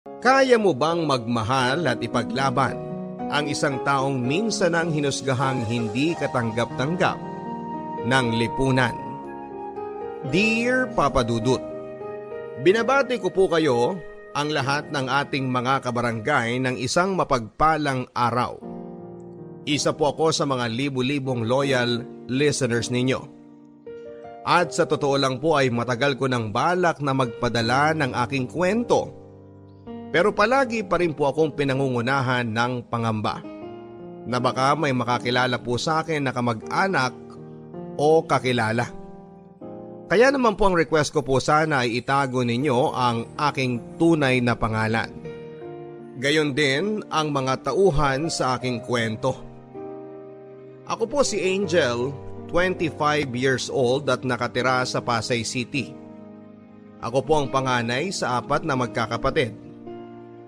Kaya mo bang magmahal at ipaglaban ang isang taong minsan ang hinusgahang hindi katanggap-tanggap ng lipunan? Dear Papa Dudut, binabati ko po kayo ang lahat ng ating mga kabarangay ng isang mapagpalang araw. Isa po ako sa mga libu-libong loyal listeners ninyo. At sa totoo lang po ay matagal ko ng balak na magpadala ng aking kwento. Pero palagi pa rin po akong pinangungunahan ng pangamba na baka may makakilala po sa akin na kamag-anak o kakilala. Kaya naman po ang request ko po sana ay itago ninyo ang aking tunay na pangalan. Gayon din ang mga tauhan sa aking kwento. Ako po si Angel, 25 years old at nakatira sa Pasay City. Ako po ang panganay sa 4 na magkakapatid.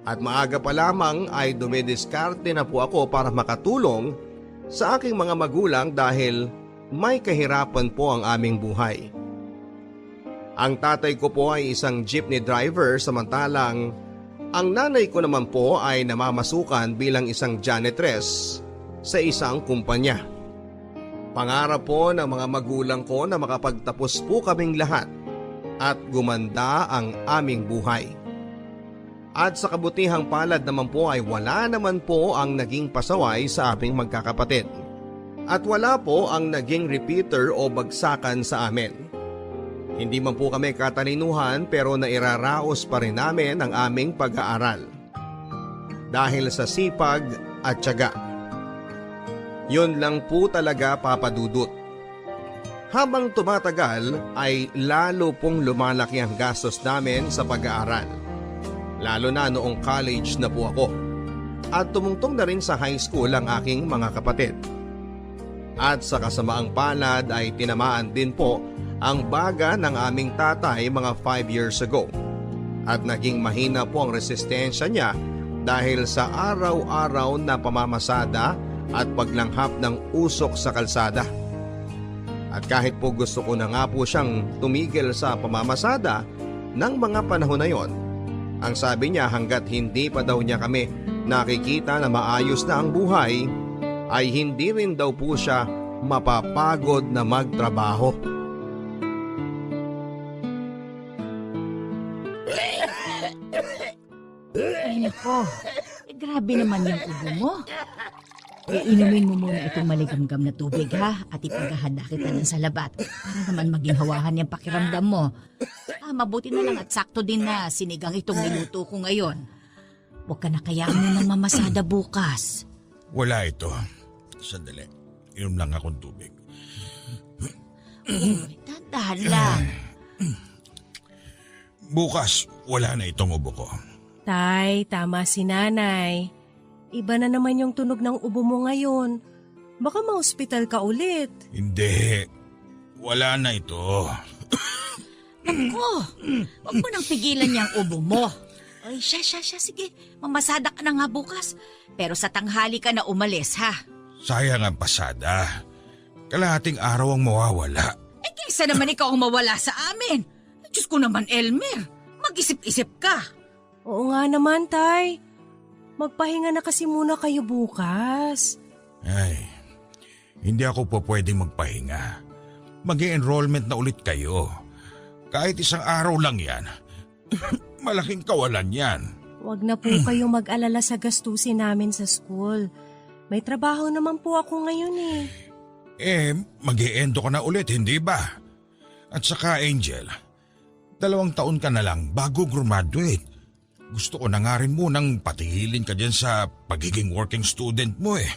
At maaga pa lamang ay dumidiskarte na po ako para makatulong sa aking mga magulang dahil may kahirapan po ang aming buhay. Ang tatay ko po ay isang jeepney driver samantalang ang nanay ko naman po ay namamasukan bilang isang janitress sa isang kumpanya. Pangarap po ng mga magulang ko na makapagtapos po kaming lahat at gumanda ang aming buhay. At sa kabutihang palad naman po ay wala naman po ang naging pasaway sa aming magkakapatid. At wala po ang naging repeater o bagsakan sa amin. Hindi man po kami katalinuhan pero nairaraos pa rin namin ang aming pag-aaral. Dahil sa sipag at tiyaga. Yun lang po talaga, Papa Dudut. Habang tumatagal ay lalo pong lumalaki ang gastos namin sa pag-aaral. Lalo na noong college na po ako. At tumungtong na rin sa high school ang aking mga kapatid. At sa kasamaang palad ay tinamaan din po ang baga ng aming tatay mga 5 years ago. At naging mahina po ang resistensya niya dahil sa araw-araw na pamamasada at paglanghap ng usok sa kalsada. At kahit po gusto ko na nga po siyang tumigil sa pamamasada ng mga panahon na yon, ang sabi niya hanggat hindi pa daw niya kami nakikita na maayos na ang buhay, ay hindi rin daw po siya mapapagod na magtrabaho. Ay nako, grabe naman yung ubo mo. Inumin mo muna itong maligamgam na tubig ha at ipaghahanda kita ng salabat para naman maging hawahan yung pakiramdam mo. Mabuti na lang at sakto din na sinigang itong niluto ko ngayon. Huwag ka na kaya munang mamasada bukas. Wala ito. Sandali. Inom lang akong tubig. Dahan lang. Bukas, wala na itong ubo ko. Tay, tama si nanay. Iba na naman yung tunog ng ubo mo ngayon. Baka ma-hospital ka ulit. Hindi. Wala na ito. Naku, huwag mo nang pigilan niyang ubo mo. Ay, siya, sige. Mamasada ka na nga bukas. Pero sa tanghali ka na umalis, ha? Sayang ang pasada. Kalahating araw ang mawawala. Kaysa naman ikaw ang mawala sa amin. Diyos ko naman, Elmer. Mag-isip-isip ka. Oo nga naman, tay. Magpahinga na kasi muna kayo bukas. Ay, hindi ako po pwedeng magpahinga. Mag-i-enrollment na ulit kayo. Kahit isang araw lang yan. Malaking kawalan yan. Huwag na po kayo mag-alala sa gastusin namin sa school. May trabaho naman po ako ngayon eh. Mag-i-endo ka na ulit, hindi ba? At saka, Angel, 2 taon ka na lang bago graduate. Gusto ko na nga rin munang patigilin ka dyan sa pagiging working student mo eh.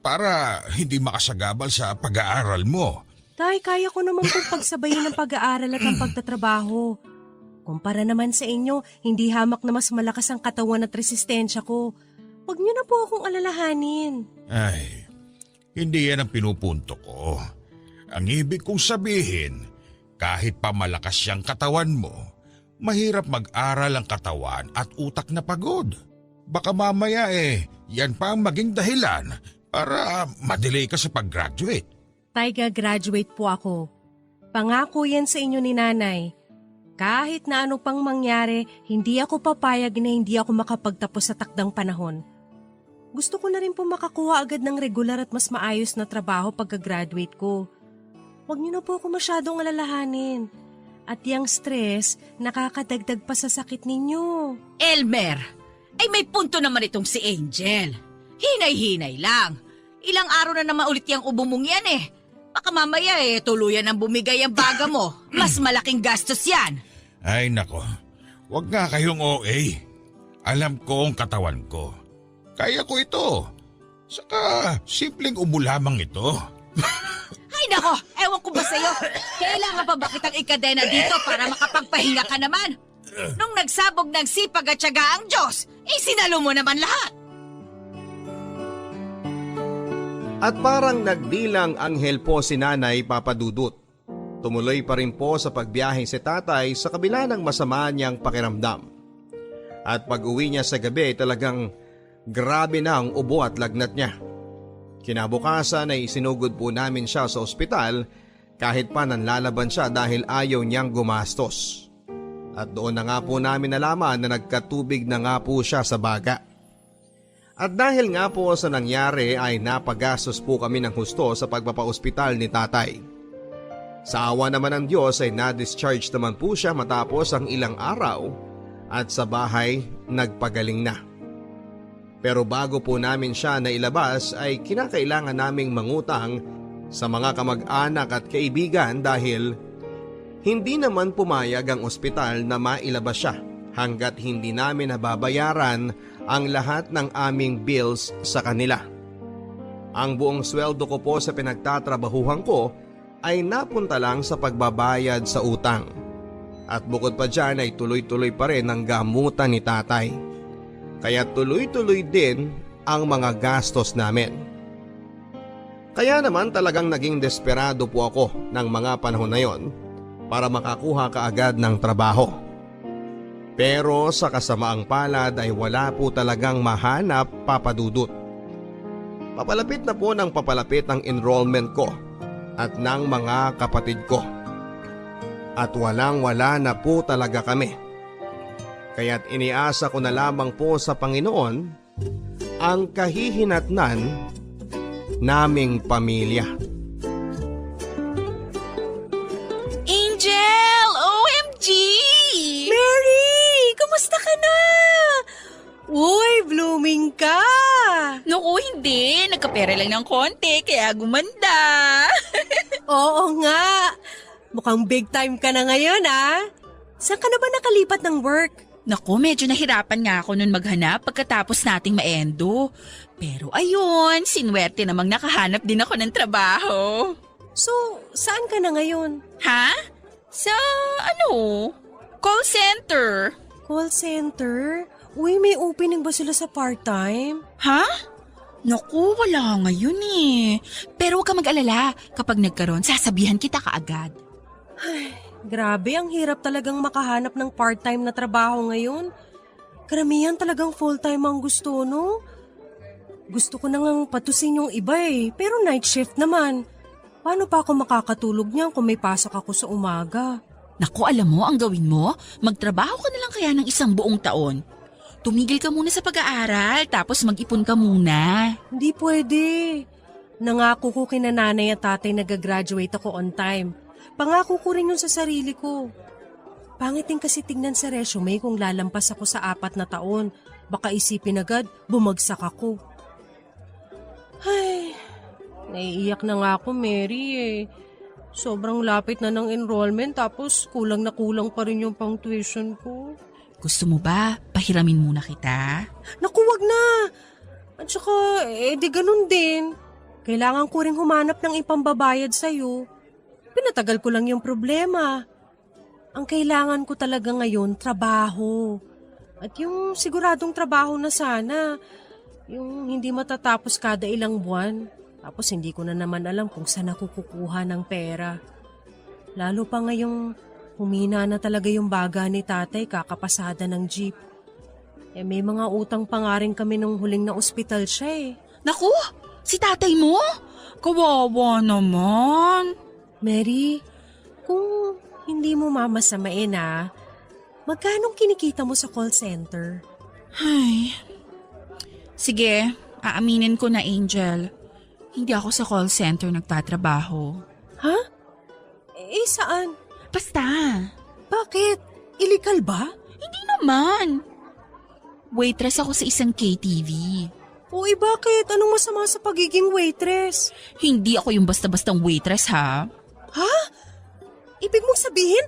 Para hindi makasagabal sa pag-aaral mo. Tay, kaya ko naman pong pagsabayin ng pag-aaral at ang pagtatrabaho. Kumpara naman sa inyo, hindi hamak na mas malakas ang katawan at resistensya ko. Huwag niyo na po akong alalahanin. Ay, hindi yan ang pinupunto ko. Ang ibig kong sabihin, kahit pa malakas siyang katawan mo, mahirap mag-aral ang katawan at utak na pagod. Baka mamaya yan pa ang maging dahilan para madelay ka sa pag-graduate. Tay, graduate po ako. Pangako yan sa inyo ni nanay. Kahit na ano pang mangyari, hindi ako papayag na hindi ako makapagtapos sa takdang panahon. Gusto ko na rin po makakuha agad ng regular at mas maayos na trabaho pagka-graduate ko. Huwag niyo na po ako masyadong alalahanin. At yung stress, nakakadagdag pa sa sakit ninyo. Elmer, ay may punto naman itong si Angel. Hinay-hinay lang. Ilang araw na naman ulit yung ubo mong yan eh. Baka mamaya tuluyan ang bumigay ang baga mo. Mas malaking gastos yan. Ay nako, wag nga kayong OA. Alam ko ang katawan ko. Kaya ko ito. Saka simpleng ubo lamang ito. Ay nako, ewan ko ba sa'yo? Kailangan pa ba kitang ikadena dito para makapagpahinga ka naman? Nung nagsabog ng sipag at tiyaga ang Diyos, sinalo mo naman lahat. At parang nagdilang anghel po si Nanay Papadudut. Tumuloy pa rin po sa pagbiyahe si tatay sa kabila ng masama niyang pakiramdam. At pag-uwi niya sa gabi talagang grabe na ang ubo at lagnat niya. Kinabukasan ay isinugod po namin siya sa ospital kahit pa nanlalaban siya dahil ayaw niyang gumastos. At doon na nga po namin nalaman na nagkatubig na nga po siya sa baga. At dahil nga po sa nangyari ay napagastos po kami ng husto sa pagpapaospital ni tatay. Sa awa naman ng Diyos ay na-discharge naman po siya matapos ang ilang araw at sa bahay nagpagaling na. Pero bago po namin siya nailabas ay kinakailangan naming mangutang sa mga kamag-anak at kaibigan dahil hindi naman pumayag ang ospital na mailabas siya hanggat hindi namin nababayaran ang lahat ng aming bills sa kanila. Ang buong sweldo ko po sa pinagtatrabahuhan ko ay napunta lang sa pagbabayad sa utang. At bukod pa dyan ay tuloy-tuloy pa rin ang gamutan ni tatay. Kaya tuloy-tuloy din ang mga gastos namin. Kaya naman talagang naging desperado po ako ng mga panahon na yon para makakuha kaagad ng trabaho. Pero sa kasamaang palad ay wala po talagang mahanap, Papadudut. Papalapit na po ng papalapit ang enrollment ko at ng mga kapatid ko. At walang-wala na po talaga kami. Kaya't iniasa ko na lamang po sa Panginoon ang kahihinatnan naming pamilya. Angel! OMG! Mary! Kamusta ka na? Uy, blooming ka! Naku, hindi. Nagkapera lang ng konti, kaya gumanda. Oo nga. Mukhang big time ka na ngayon, ah. Saan ka na ba nakalipat ng work? Naku, medyo nahirapan nga ako nun maghanap pagkatapos nating maendo. Pero ayun, sinwerte namang nakahanap din ako ng trabaho. So, saan ka na ngayon? Ha? Sa call center. Call center? Uy, may opening ba sila sa part-time? Ha? Naku, wala ngayon eh. Pero huwag ka mag-alala. Kapag nagkaroon, sasabihan kita kaagad. Grabe, ang hirap talagang makahanap ng part-time na trabaho ngayon. Karamihan talagang full-time ang gusto, no? Gusto ko na ngang patusin yung iba eh, pero night shift naman. Paano pa ako makakatulog niyan kung may pasok ako sa umaga? Naku, alam mo, ang gawin mo, magtrabaho ka na lang kaya ng isang buong taon. Tumigil ka muna sa pag-aaral, tapos mag-ipon ka muna. Hindi pwede. Nangako ko kina nanay at tatay na gagraduate ako on time. Pangako ko rin yun sa sarili ko. Pangit din kasi tingnan sa resume kung lalampas ako sa 4 na taon. Baka isipin agad, bumagsak ako. Ay, naiiyak na nga ako, Mary eh. Sobrang lapit na ng enrollment tapos kulang na kulang pa rin yung pang tuition ko. Gusto mo ba, pahiramin muna kita? Naku, wag na! At saka, di ganun din. Kailangan ko rin humanap ng ipambabayad sa'yo. Pinatagal ko lang yung problema. Ang kailangan ko talaga ngayon, trabaho. At yung siguradong trabaho na sana, yung hindi matatapos kada ilang buwan. Tapos hindi ko na naman alam kung saan ako kukuha ng pera. Lalo pa ngayong humina na talaga yung baga ni tatay kakapasada ng jeep. May mga utang pa nga rin kami nung huling na ospital siya eh. Naku, si tatay mo? Kawawa naman. Mary, kung Hindi mo mamasamain ah. Magkano kinikita mo sa call center? Ay. Sige, aaminin ko na, Angel. Hindi ako sa call center nagtatrabaho. Ha? Eh saan? Basta. Bakit? Illegal ba? Hindi naman. Waitress ako sa isang KTV. O bakit? Anong masama sa pagiging waitress? Hindi ako yung basta-bastang waitress, ha? Ha? Ibig mong sabihin,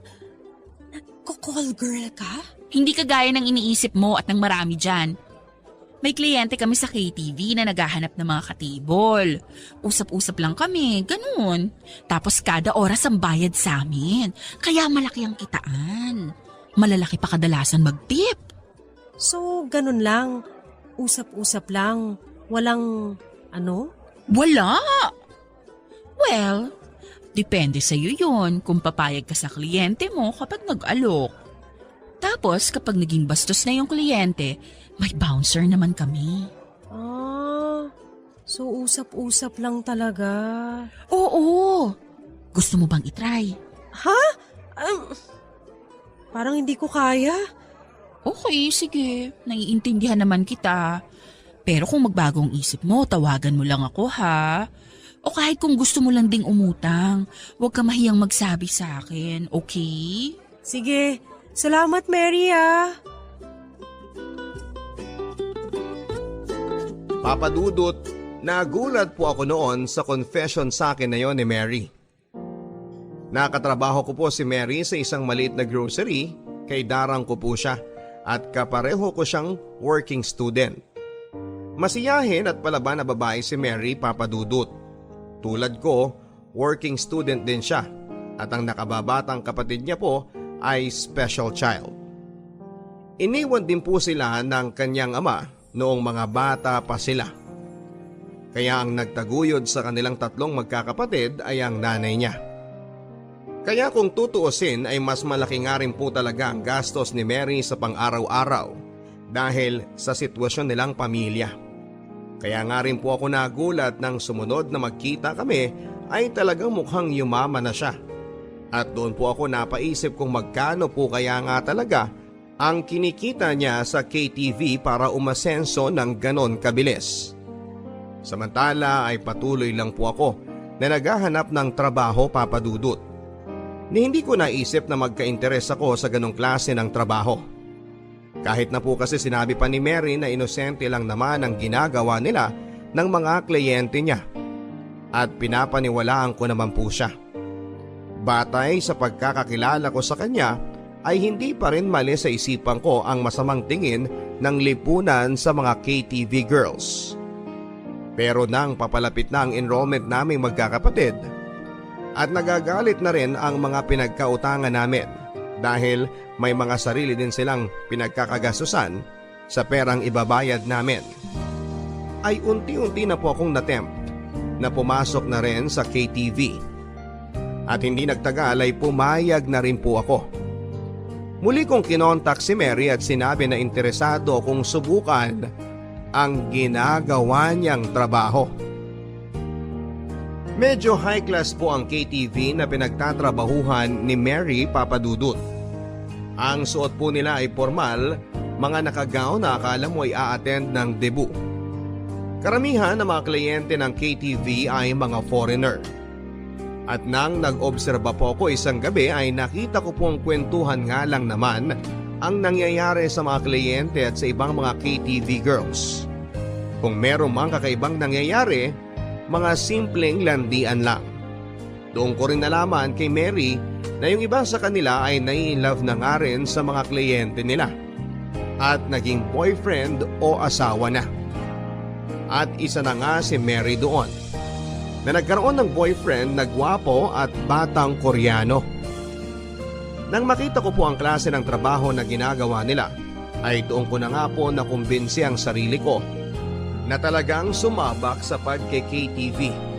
nagko-call girl ka? Hindi kagaya ng iniisip mo at ng marami dyan. May kliyente kami sa KTV na naghahanap ng mga katibol. Usap-usap lang kami, ganun. Tapos kada oras ang bayad sa amin. Kaya malaki ang kitaan. Malalaki pa kadalasan mag-tip. So, ganun lang. Usap-usap lang. Walang, Wala! Well, depende sa'yo yun kung papayag ka sa kliyente mo kapag nag-alok. Tapos kapag naging bastos na yung kliyente, may bouncer naman kami. So usap-usap lang talaga. Oo! Gusto mo bang itry? Ha? Parang hindi ko kaya. Okay, sige. Naiintindihan naman kita. Pero kung magbagong isip mo, tawagan mo lang ako, ha? O kahit kung gusto mo lang ding umutang, huwag ka mahiyang magsabi sa akin, okay? Sige. Salamat, Mary, ah. Papa Dudut, nagulat po ako noon sa confession sa akin na yon ni Mary. Nakatrabaho ko po si Mary sa isang maliit na grocery, kay darang ko po siya at kapareho ko siyang working student. Masiyahin at palaban na babae si Mary, Papa Dudut. Tulad ko, working student din siya at ang nakababatang kapatid niya po ay special child. Iniwan din po sila ng kanyang ama noong mga bata pa sila. Kaya ang nagtaguyod sa kanilang tatlong magkakapatid ay ang nanay niya. Kaya kung tutuusin ay mas malaki nga rin po talaga ang gastos ni Mary sa pang-araw-araw dahil sa sitwasyon nilang pamilya. Kaya nga rin po ako nagulat nang sumunod na magkita kami ay talagang mukhang yumaman na siya. At doon po ako napaisip kung magkano po kaya nga talaga ang kinikita niya sa KTV para umasenso ng ganon kabilis. Samantala ay patuloy lang po ako na naghahanap ng trabaho, Papa Dudut. Ni hindi ko naisip na magka-interes ako sa ganong klase ng trabaho. Kahit na po kasi sinabi pa ni Mary na inosente lang naman ang ginagawa nila ng mga kliyente niya. At pinapaniwalaan ko naman po siya. Batay sa pagkakakilala ko sa kanya ay hindi pa rin mali sa isipan ko ang masamang tingin ng lipunan sa mga KTV girls. Pero nang papalapit na ang enrollment naming magkakapatid at nagagalit na rin ang mga pinagkautangan namin dahil may mga sarili din silang pinagkakagastusan sa perang ibabayad namin, ay unti-unti na po akong natempt na pumasok na rin sa KTV. At hindi nagtagal ay pumayag na rin po ako. Muli kong kinontak si Mary at sinabi na interesado akong subukan ang ginagawa niyang trabaho. Medyo high class po ang KTV na pinagtatrabahuhan ni Mary, Papa Dudut. Ang suot po nila ay formal, mga nakagown na akala mo ay a-attend ng debut. Karamihan ng mga kliyente ng KTV ay mga foreigner. At nang nag-obserba po ako isang gabi ay nakita ko pong kwentuhan nga lang naman ang nangyayari sa mga kliyente at sa ibang mga KTV girls. Kung meron mang kakaibang nangyayari, mga simpleng landian lang. Doon ko rin nalaman kay Mary na yung iba sa kanila ay nai-love na nga rin sa mga kliyente nila at naging boyfriend o asawa na. At isa na nga si Mary doon na nagkaroon ng boyfriend na gwapo at batang Koreano. Nang makita ko po ang klase ng trabaho na ginagawa nila, ay doon ko na nga po nakumbinsi ang sarili ko na talagang sumabak sa pagke-KTV.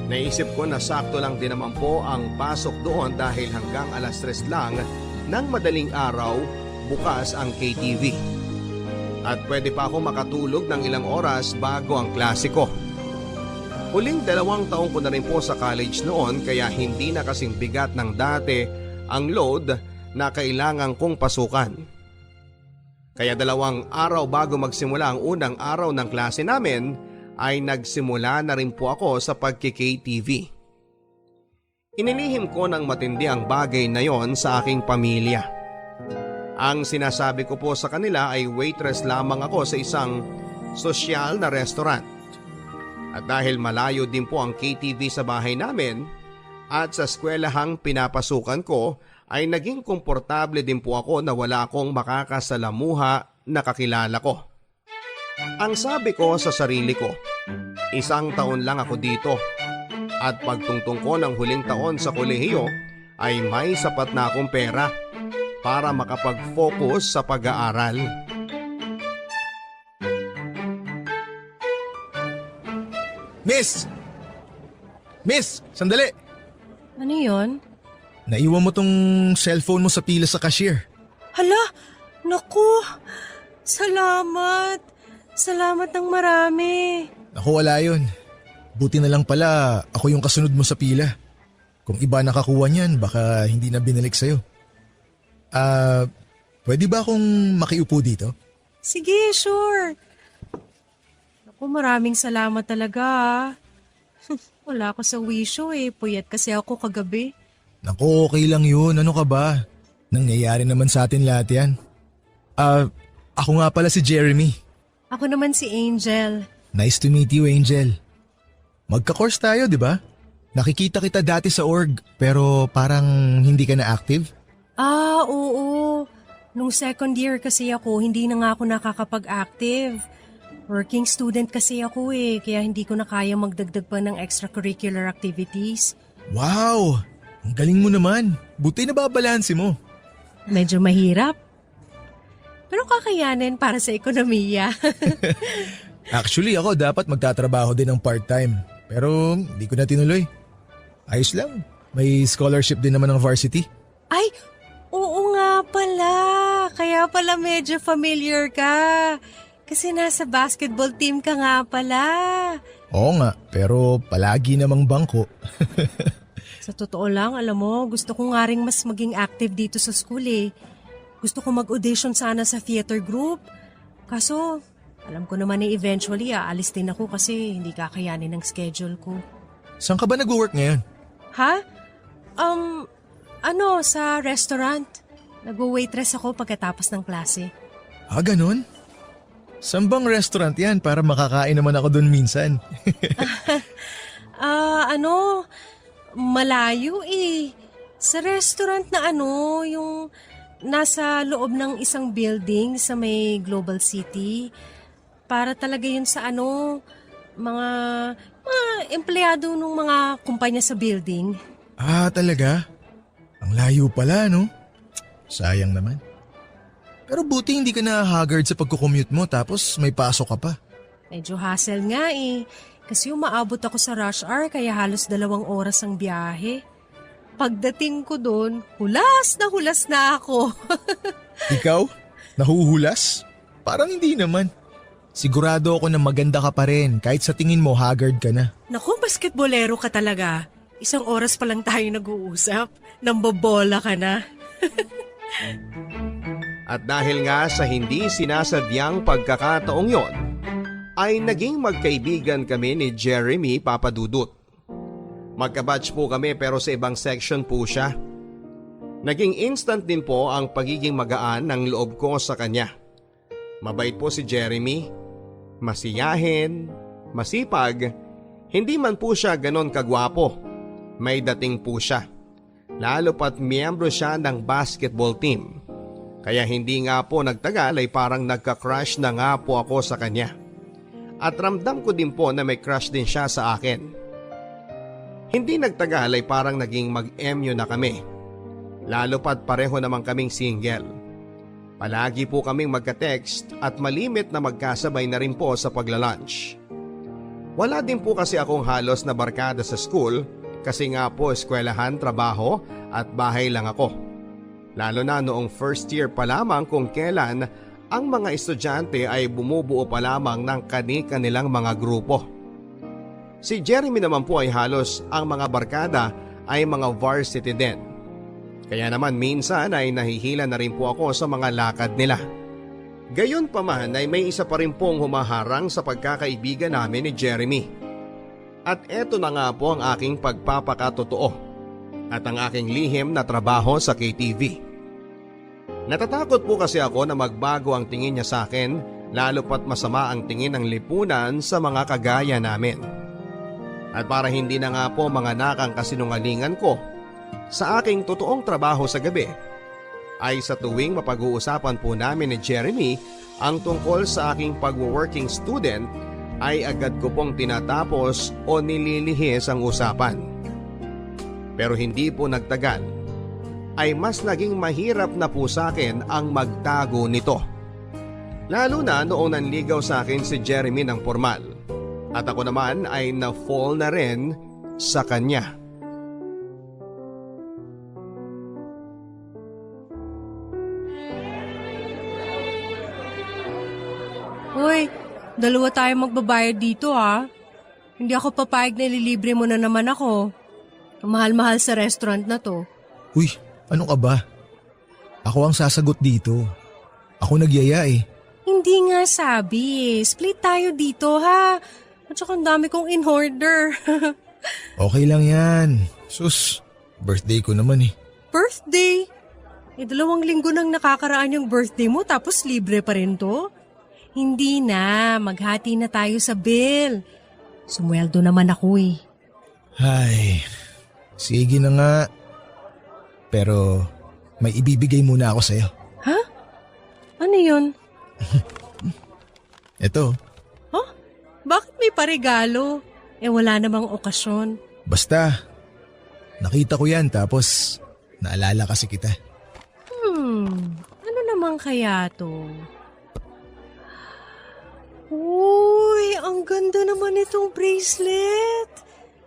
Naisip ko na sakto lang din naman po ang pasok doon dahil hanggang 3:00 lang ng madaling araw bukas ang KTV. At pwede pa ako makatulog ng ilang oras bago ang klase ko. Huling 2 taon ko na rin po sa college noon kaya hindi na kasing bigat ng dati ang load na kailangan kong pasukan. Kaya 2 araw bago magsimula ang unang araw ng klase namin ay nagsimula na rin po ako sa pagki-KTV. Inilihim ko ng matindi ang bagay na yon sa aking pamilya. Ang sinasabi ko po sa kanila ay waitress lamang ako sa isang sosyal na restaurant. At dahil malayo din po ang KTV sa bahay namin at sa eskwelahang pinapasukan ko ay naging komportable din po ako na wala akong makakasalamuha na kakilala ko. Ang sabi ko sa sarili ko, 1 taon lang ako dito at pagtungtong ko ng huling taon sa kolehiyo ay may sapat na akong pera para makapag-focus sa pag-aaral. Miss! Miss! Sandali! Ano yon? Naiwan mo tong cellphone mo sa pila sa cashier. Hala! Naku! Salamat! Salamat ng marami. Naku, wala yun. Buti na lang pala ako yung kasunod mo sa pila. Kung iba nakakuha niyan, baka hindi na binalik sa'yo. Pwede ba akong makiupo dito? Sige, sure. Naku, maraming salamat talaga. Wala ako sa wisyo puyat kasi ako kagabi. Naku, okay lang yun. Ano ka ba? Nangyayari naman sa atin lahat yan. Ako nga pala si Jeremy. Ako naman si Angel. Nice to meet you, Angel. Magka-course tayo, di ba? Nakikita kita dati sa org, pero parang hindi ka na active? Oo. Nung second year kasi ako, hindi na nga ako nakakapag-active. Working student kasi ako kaya hindi ko na kaya magdagdag pa ng extracurricular activities. Wow! Ang galing mo naman. Buti na babalansi mo. Medyo mahirap. Pero kakayanin para sa ekonomiya. Actually, ako dapat magtatrabaho din ng part-time. Pero hindi ko na tinuloy. Ayos lang. May scholarship din naman ng varsity. Ay, oo nga pala. Kaya pala medyo familiar ka. Kasi nasa basketball team ka nga pala. Oo nga, pero palagi namang bangko. Sa totoo lang, alam mo, gusto ko nga rin mas maging active dito sa school Gusto ko mag-audition sana sa theater group. Kaso, alam ko naman eventually aalis din ako kasi hindi kakayanin ng schedule ko. Saan ka ba nag-work ngayon? Ha? Sa restaurant. Nag-waitress ako pagkatapos ng klase. Ganun? Saan bang restaurant yan para makakain naman ako doon minsan? Malayo Sa restaurant na yung nasa loob ng isang building sa may Global City. Para talaga yun sa mga empleyado ng mga kumpanya sa building. Talaga? Ang layo pala, no? Sayang naman. Pero buti hindi ka na haggard sa pagkukommute mo tapos may pasok ka pa. Medyo hassle nga Kasi umaabot ako sa rush hour kaya halos 2 oras ang biyahe. Pagdating ko doon, hulas na ako. Ikaw? Nahuhulas? Parang hindi naman. Sigurado ako na maganda ka pa rin kahit sa tingin mo haggard ka na. Naku, basketbolero ka talaga. 1 oras pa lang tayo nag-uusap. Nambobola ka na. At dahil nga sa hindi sinasadyang pagkakataong yon, ay naging magkaibigan kami ni Jeremy Papadudut. Magkabatch po kami pero sa ibang section po siya. Naging instant din po ang pagiging magaan ng loob ko sa kanya. Mabait po si Jeremy, masiyahin, masipag, hindi man po siya ganon kagwapo. May dating po siya. Lalo pat miyembro siya ng basketball team. Kaya hindi nga po nagtagal ay parang nagka-crush na nga po ako sa kanya. At ramdam ko din po na may crush din siya sa akin. Hindi nagtagal ay parang naging mag-MU na kami. Lalo pat pareho naman kaming single. Palagi po kaming magka-text at malimit na magkasabay na rin po sa paglalunch. Wala din po kasi akong halos na barkada sa school kasi nga po eskwelahan, trabaho at bahay lang ako. Lalo na noong first year pa lamang kung kailan ang mga estudyante ay bumubuo pa lamang ng kani-kanilang mga grupo. Si Jeremy naman po ay halos ang mga barkada ay mga varsity din. Kaya naman minsan ay nahihila na rin po ako sa mga lakad nila. Gayon pa man ay may isa pa rin pong humaharang sa pagkakaibigan namin ni Jeremy. At eto na nga po ang aking pagpapakatotoo at ang aking lihim na trabaho sa KTV. Natatakot po kasi ako na magbago ang tingin niya sa akin, lalo pat masama ang tingin ng lipunan sa mga kagaya namin. At para hindi na nga po manganak ang kasinungalingan ko sa aking totoong trabaho sa gabi, ay sa tuwing mapag-uusapan po namin ni Jeremy ang tungkol sa aking pag-working student, ay agad ko pong tinatapos o nililihis ang usapan. Pero hindi po nagtagal, ay mas naging mahirap na po sa akin ang magtago nito. Lalo na noong nanligaw sa akin si Jeremy ng formal, at ako naman ay na-fall na rin sa kanya. Hoy, dalawa tayo magbabayad dito ha. Hindi ako papayag na ililibre mo na naman ako. Ang mahal-mahal sa restaurant na to. Uy, ano ka ba? Ako ang sasagot dito. Ako nagyaya eh. Hindi nga sabi eh. Split tayo dito ha. At saka ang dami kong in-order. Okay lang yan. Sus, birthday ko naman eh. Birthday? 2 linggo nang nakakaraan yung birthday mo tapos libre pa rin to? Hindi na, maghati na tayo sa bill. Sumweldo naman ako eh. Ay, sige na nga. Pero may ibibigay muna ako sa'yo. Ha? Ano yun? Ito, Huh? Bakit may paregalo? Wala namang okasyon. basta. Nakita ko yan tapos naalala kasi kita. Ano naman kaya to? Uy, ang ganda naman itong bracelet.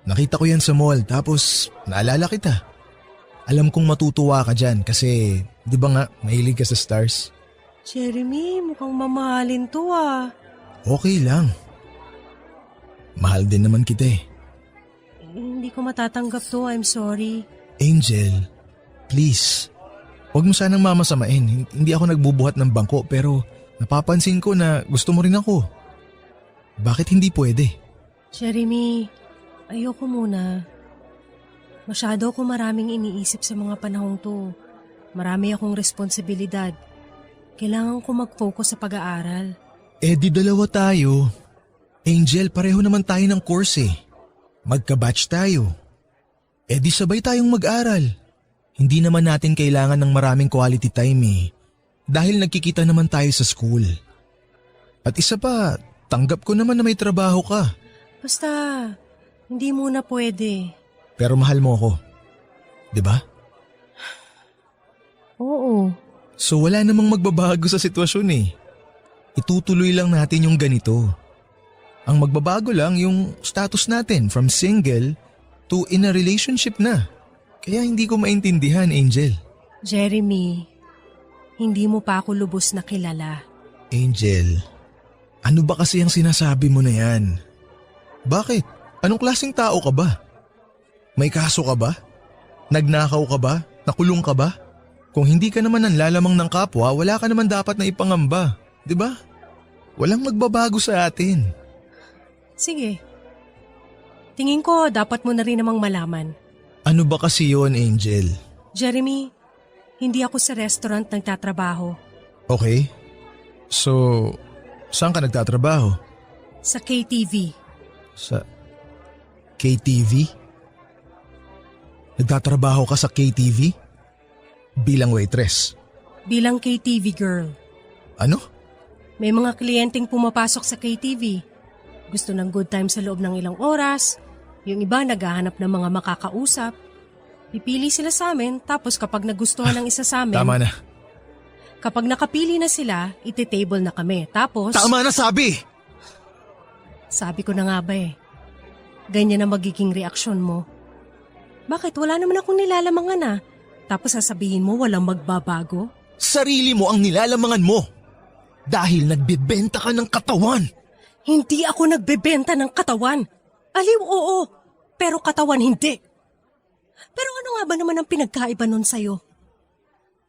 Nakita ko yan sa mall tapos naalala kita. Alam kong matutuwa ka dyan kasi di ba nga mahilig ka sa stars? Jeremy, mukhang mamahalin to ah. Okay lang. Mahal din naman kita eh. Hindi ko matatanggap to, I'm sorry. Angel, please. Huwag mo sanang mamasamain. Hindi ako nagbubuhat ng bangko pero napapansin ko na gusto mo rin ako. Bakit hindi pwede? Jeremy, ayoko muna. Masyado ako maraming iniisip sa mga panahong to. Marami akong responsibilidad. Kailangan ko mag-focus sa pag-aaral. Di dalawa tayo. Angel, pareho naman tayo ng course eh. Magka-batch tayo. Di sabay tayong mag-aral. Hindi naman natin kailangan ng maraming quality time eh. Dahil nagkikita naman tayo sa school. At isa pa, tanggap ko naman na may trabaho ka. Basta, hindi muna pwede. Pero mahal mo ako. 'Di ba? Oo. So wala namang magbabago sa sitwasyon eh. Itutuloy lang natin yung ganito. Ang magbabago lang yung status natin from single to in a relationship na. Kaya hindi ko maintindihan, Angel. Jeremy, hindi mo pa ako lubos na kilala. Angel, ano ba kasi ang sinasabi mo na yan? Bakit? Anong klaseng tao ka ba? May kaso ka ba? Nagnakaw ka ba? Nakulong ka ba? Kung hindi ka naman nanlalamang ng kapwa, wala ka naman dapat na ipangamba. 'Di ba? Walang magbabago sa atin. Sige. Tingin ko dapat mo na rin namang malaman. Ano ba kasi yon, Angel? Jeremy, hindi ako sa restaurant nagtatrabaho. Okay. So, saan ka nagtatrabaho? Sa KTV. Sa KTV? Nagtatrabaho ka sa KTV? Bilang waitress? Bilang KTV girl. Ano? May mga kliyenteng pumapasok sa KTV. Gusto ng good time sa loob ng ilang oras. Yung iba naghahanap ng mga makakausap. Pipili sila sa amin tapos kapag nagustuhan ng isa sa amin, Tama na. kapag nakapili na sila, iti-table na kami. Tapos, Tama na sabi! sabi ko na nga ba eh, ganyan na magiging reaksyon mo. Bakit? Wala naman akong nilalamangan ah. Tapos sasabihin mo walang magbabago? Sarili mo ang nilalamangan mo. Dahil nagbebenta ka ng katawan. Hindi ako nagbebenta ng katawan. Aliw oo, pero katawan hindi. Pero ano nga ba naman ang pinagkaiba nun sa'yo?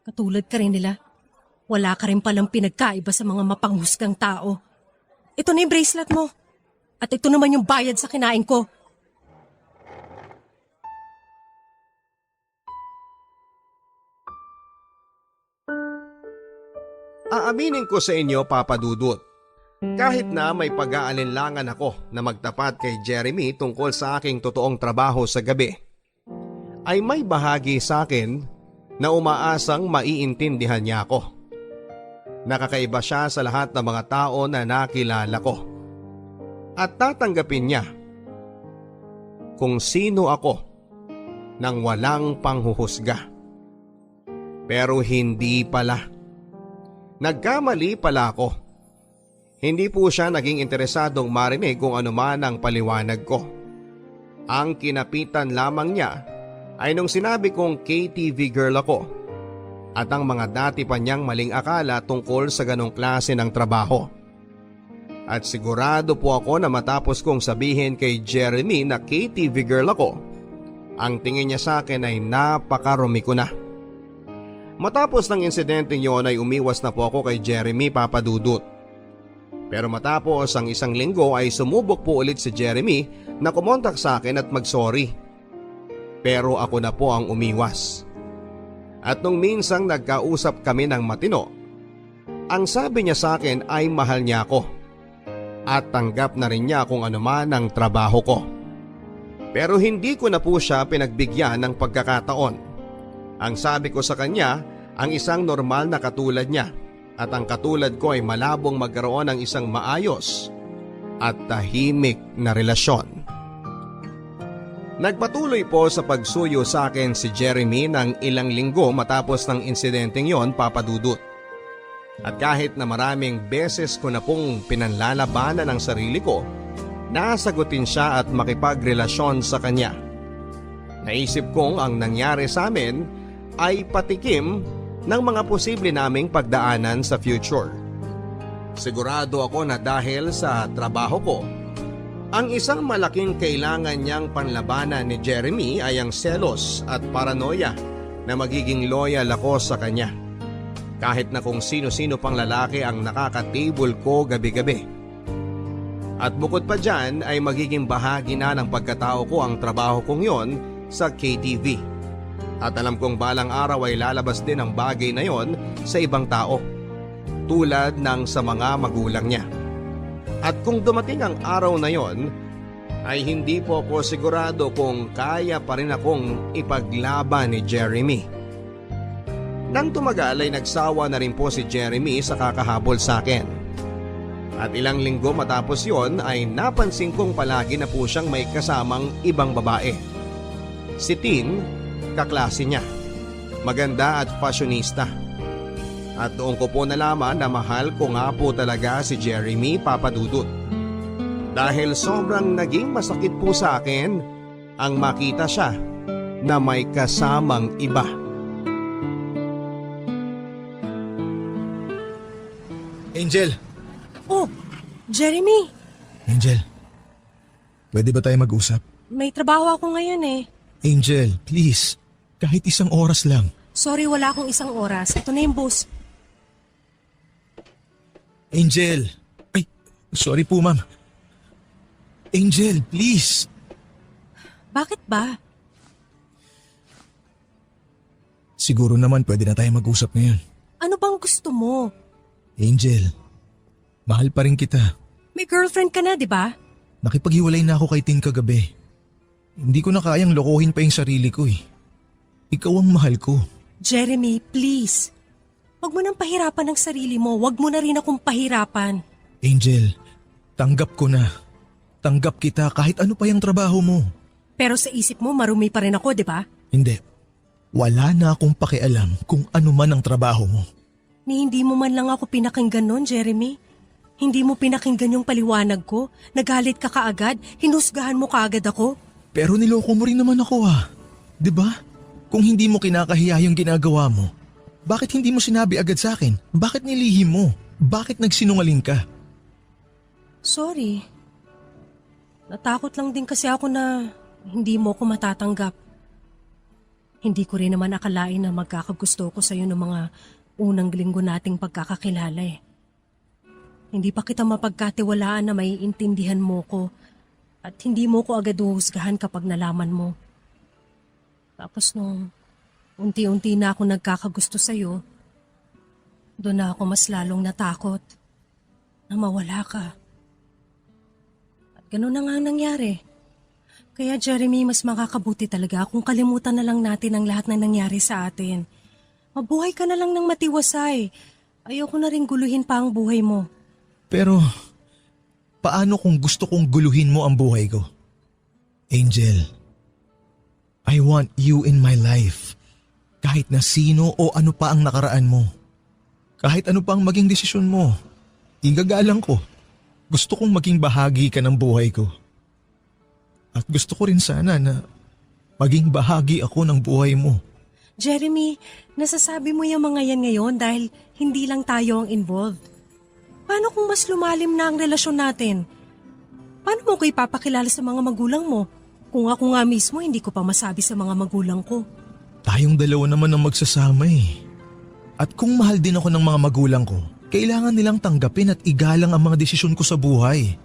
Katulad ka rin nila. Wala ka rin palang pinagkaiba sa mga mapanghusgang tao. Ito na yung bracelet mo. At ito naman yung bayad sa kinain ko. Aaminin ko sa inyo, Papa Dudut, kahit na may pag-aalinlangan ako na magtapat kay Jeremy tungkol sa aking totoong trabaho sa gabi, ay may bahagi sa akin na umaasang maiintindihan niya ako. Nakakaiba siya sa lahat ng mga tao na nakilala ko. At tatanggapin niya kung sino ako nang walang panghuhusga. Pero hindi pala. Nagkamali pala ako. Hindi po siya naging interesadong marinig kung ano man ang paliwanag ko. Ang kinapitan lamang niya ay nung sinabi kong KTV girl ako at ang mga dati pa niyang maling akala tungkol sa ganong klase ng trabaho. At sigurado po ako na matapos kong sabihin kay Jeremy na KTV girl ako, ang tingin niya sa akin ay napakarumi ko na. Matapos ng insidente yon ay umiwas na po ako kay Jeremy, Papa Dudut. Pero matapos ang isang linggo ay sumubok po ulit si Jeremy na kumontak sa akin at mag-sorry. Pero ako na po ang umiwas. At nung minsang nagkausap kami ng matino, ang sabi niya sa akin ay mahal niya ako at tanggap na rin niya kung ano man ang trabaho ko. Pero hindi ko na po siya pinagbigyan ng pagkakataon. Ang sabi ko sa kanya, ang isang normal na katulad niya at ang katulad ko ay malabong magkaroon ng isang maayos at tahimik na relasyon. Nagpatuloy po sa pagsuyo sa akin si Jeremy ng ilang linggo matapos ng insidenteng yon, Papa Dudut. At kahit na maraming beses ko na pong pinanlalabanan ang sarili ko, nasagutin siya at makipagrelasyon sa kanya. Naisip kong ang nangyari sa amin ay patikim ng mga posible naming pagdaanan sa future. Sigurado ako na dahil sa trabaho ko, ang isang malaking kailangan niyang panlabanan ni Jeremy ay ang selos at paranoia na magiging loyal ako sa kanya. Kahit na kung sino-sino pang lalaki ang nakaka-table ko gabi-gabi. At bukod pa dyan ay magiging bahagi na ng pagkatao ko ang trabaho kong yon sa KTV. At alam kong balang araw ay lalabas din ang bagay na yon sa ibang tao, tulad ng sa mga magulang niya. At kung dumating ang araw na yon, ay hindi po ako sigurado kung kaya pa rin akong ipaglaban ni Jeremy. Nang tumagal ay nagsawa na rin po si Jeremy sa kakahabol sa akin. At ilang linggo matapos yon ay napansin kong palagi na po siyang may kasamang ibang babae. Si Tin, kaklase niya, maganda at fashionista. At doon ko po nalaman na mahal ko nga po talaga si Jeremy, Papa Dudut. Dahil sobrang naging masakit po sa akin ang makita siya na may kasamang iba. Angel! Oh, Jeremy, Angel, pwede ba tayo mag-usap? may trabaho ako ngayon eh. Angel, please. Kahit isang oras lang. Sorry, wala akong isang oras. Ito na yung bus. Angel! Ay, sorry po ma'am. Angel, please. Bakit ba? Siguro naman pwede na tayo mag-usap ngayon. Ano bang gusto mo? Angel, mahal pa rin kita. May girlfriend ka na, di ba? Nakipaghiwalay na ako kay Tin kagabi. Hindi ko na kayang lokohin pa yung sarili ko eh. Ikaw ang mahal ko. Jeremy, please. Huwag mo nang pahirapan ang sarili mo. Huwag mo na rin akong pahirapan. Angel, tanggap ko na. Tanggap kita kahit ano pa yung trabaho mo. Pero sa isip mo, marumi pa rin ako, di ba? Hindi. Wala na akong pakialam kung ano man ang trabaho mo. Ni hindi mo man lang ako pinakinggan nun, Jeremy. Hindi mo pinakinggan yung paliwanag ko. Nagalit ka kaagad. Hinusgahan mo kaagad ako. Pero niloko mo rin naman ako ah. 'Di ba? Kung hindi mo kinakahiya yung ginagawa mo, bakit hindi mo sinabi agad sa akin? Bakit nilihim mo? Bakit nagsinungaling ka? Sorry. Natakot lang din kasi ako na hindi mo ko matatanggap. Hindi ko rin naman akalain na magkakagusto ko sa'yo ng mga unang linggo nating pagkakakilala eh. Hindi pa kita mapagkatiwalaan na maiintindihan mo ko at hindi mo ko agad uhusgahan kapag nalaman mo. Tapos nung unti-unti na ako nagkakagusto sa'yo, doon na ako mas lalong natakot na mawala ka. At ganun na nga ang nangyari. Kaya Jeremy, mas makakabuti talaga kung kalimutan na lang natin ang lahat na nangyari sa atin. Mabuhay ka na lang ng matiwasay. Ayoko na rin guluhin pa ang buhay mo. Pero, paano kung gusto kong guluhin mo ang buhay ko? Angel, I want you in my life. Kahit na sino o ano pa ang nakaraan mo. Kahit ano pa ang maging desisyon mo. Igagalang ko. Gusto kong maging bahagi ka ng buhay ko. At gusto ko rin sana na maging bahagi ako ng buhay mo. Jeremy, nasasabi mo yung mga yan ngayon dahil hindi lang tayo ang involved. Paano kung mas lumalim na ang relasyon natin? Paano mo ko ipapakilala sa mga magulang mo? Kung ako nga mismo hindi ko pa masabi sa mga magulang ko. Tayong dalawa naman ang magsasama eh. At kung mahal din ako ng mga magulang ko, kailangan nilang tanggapin at igalang ang mga desisyon ko sa buhay.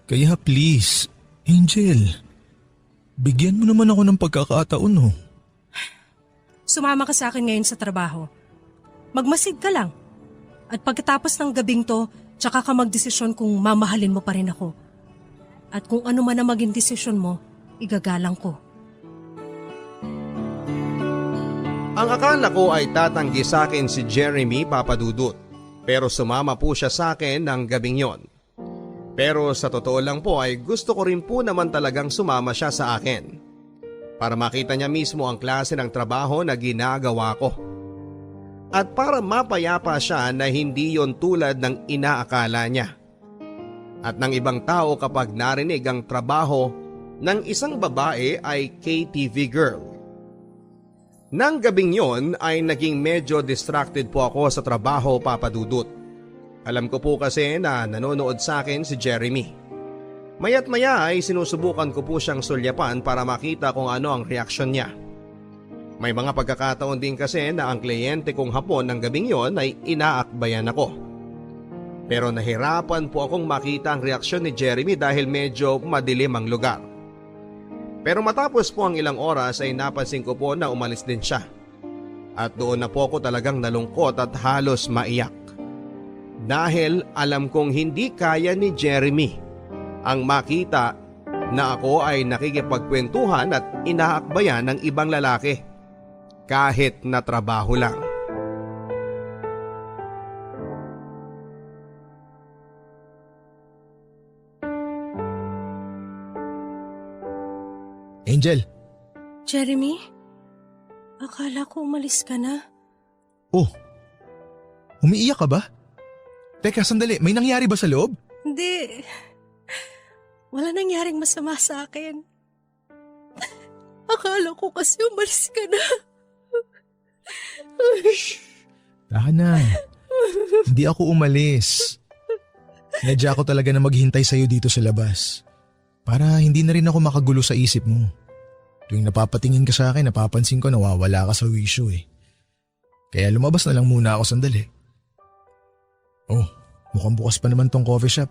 Kaya please, Angel, bigyan mo naman ako ng pagkakataon oh. Sumama ka sa akin ngayon sa trabaho. Magmasid ka lang. At pagkatapos ng gabing to, tsaka ka magdesisyon kung mamahalin mo pa rin ako. At kung ano man ang maging desisyon mo, igagalang ko. Ang akala ko ay tatanggi sa akin si Jeremy, Papa Dudut. Pero sumama po siya sa akin ng gabing yon. Pero sa totoo lang po ay gusto ko rin po naman talagang sumama siya sa akin. Para makita niya mismo ang klase ng trabaho na ginagawa ko. At para mapayapa siya na hindi yon tulad ng inaakala niya. At ng ibang tao kapag narinig ang trabaho ng isang babae ay KTV girl. Nang gabing yon ay naging medyo distracted po ako sa trabaho, Papa Dudut. Alam ko po kasi na nanonood sa akin si Jeremy. Maya't maya ay sinusubukan ko po siyang sulyapan para makita kung ano ang reaksyon niya. May mga pagkakataon din kasi na ang kliyente kong hapon ng gabing yon ay inaakbayan ako. Pero nahirapan po akong makita ang reaksyon ni Jeremy dahil medyo madilim ang lugar. Pero matapos po ang ilang oras ay napansin ko po na umalis din siya. At doon na po ako talagang nalungkot at halos maiyak. Dahil alam kong hindi kaya ni Jeremy ang makita na ako ay nakikipagkwentuhan at inaakbayan ng ibang lalaki kahit na trabaho lang. Angel. Jeremy, akala ko umalis ka na. Oh, umiiyak ka ba? Teka, sandali. May nangyari ba sa loob? Hindi. Wala nangyaring masama sa akin. Akala ko kasi umalis ka na. Tahan na. Hindi ako umalis. Sinadya ko talaga na maghintay sa'yo dito sa labas. Para hindi na rin ako makagulo sa isip mo. Tuwing napapatingin ka sa akin, napapansin ko nawawala ka sa wisyo eh. Kaya lumabas na lang muna ako sandali. Oh, mukhang bukas pa naman tong coffee shop.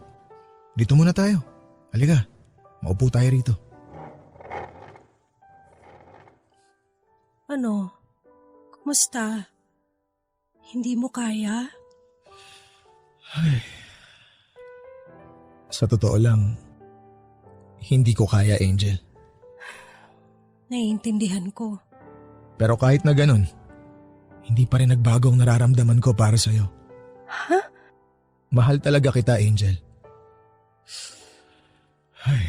Dito muna tayo. Halika, maupo tayo rito. Ano? Kumusta? Hindi mo kaya? Sa totoo lang, hindi ko kaya, Angel. Naiintindihan ko. Pero kahit na ganun, hindi pa rin nagbago ang nararamdaman ko para sa'yo. Ha? Mahal talaga kita, Angel. Ay.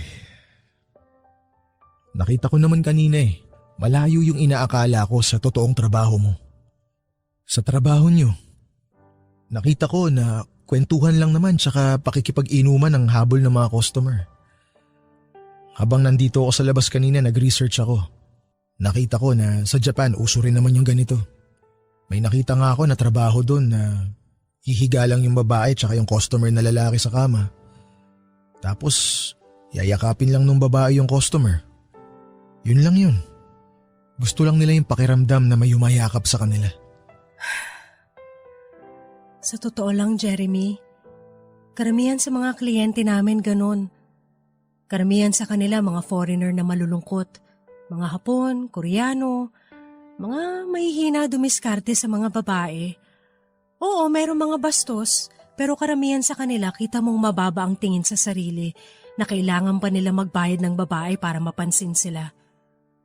Nakita ko naman kanina eh. Malayo yung inaakala ko sa totoong trabaho mo. Sa trabaho niyo, nakita ko na kwentuhan lang naman tsaka pakikipag-inuman ang habol ng mga customer. Habang nandito ako sa labas kanina, nag-research ako. Nakita ko na sa Japan uso rin naman yung ganito. May nakita nga ako na trabaho doon na hihiga lang yung babae tsaka yung customer na lalaki sa kama. Tapos yayakapin lang nung babae yung customer. Yun lang yun. Gusto lang nila yung pakiramdam na may yumayakap sa kanila. Sa totoo lang, Jeremy, karamihan sa mga kliyente namin ganun. Karamihan sa kanila mga foreigner na malulungkot. Mga Hapon, Koreano, mga mahihina dumiskarte sa mga babae. Oo, mayroong mga bastos, pero karamihan sa kanila kita mong mababa ang tingin sa sarili na kailangan pa nila magbayad ng babae para mapansin sila.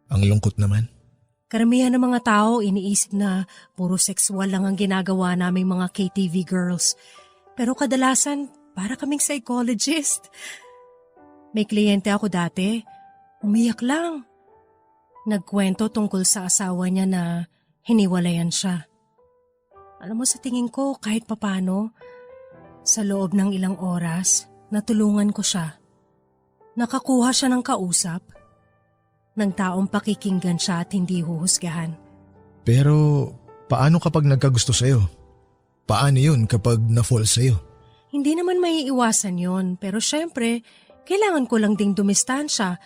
Ang lungkot naman. Karamihan ng mga tao iniisip na puro sexual lang ang ginagawa naming mga KTV girls. Pero kadalasan, para kaming psychologist. May kliyente ako dati, umiyak lang. Nagkwento tungkol sa asawa niya na hiniwalayan siya. Alam mo, sa tingin ko kahit papano, sa loob ng ilang oras, natulungan ko siya. Nakakuha siya ng kausap, ng taong pakikinggan siya at hindi huhusgahan. Pero paano kapag nagkagusto sa'yo? Paano yun kapag na-fall sa'yo? Hindi naman maiiwasan yon, pero syempre, kailangan ko lang ding dumistansya.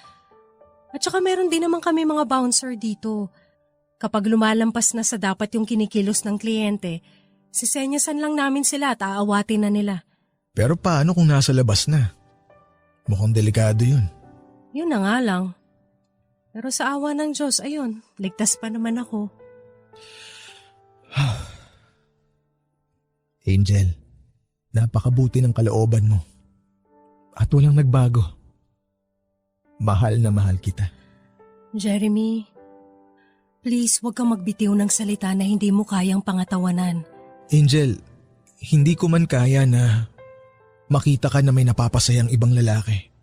At saka meron din naman kami mga bouncer dito. Kapag lumalampas na sa dapat yung kinikilos ng kliyente, sisenyasan lang namin sila at aawatin na nila. Pero paano kung nasa labas na? Mukhang delikado yun. Yun na nga lang. Pero sa awa ng Diyos, ayun, ligtas pa naman ako. Angel, napakabuti ng kalooban mo. At walang nagbago. Mahal na mahal kita. Jeremy, please huwag kang magbitiw ng salita na hindi mo kayang pangatawanan. Angel, hindi ko man kaya na makita ka na may napapasayang ibang lalaki.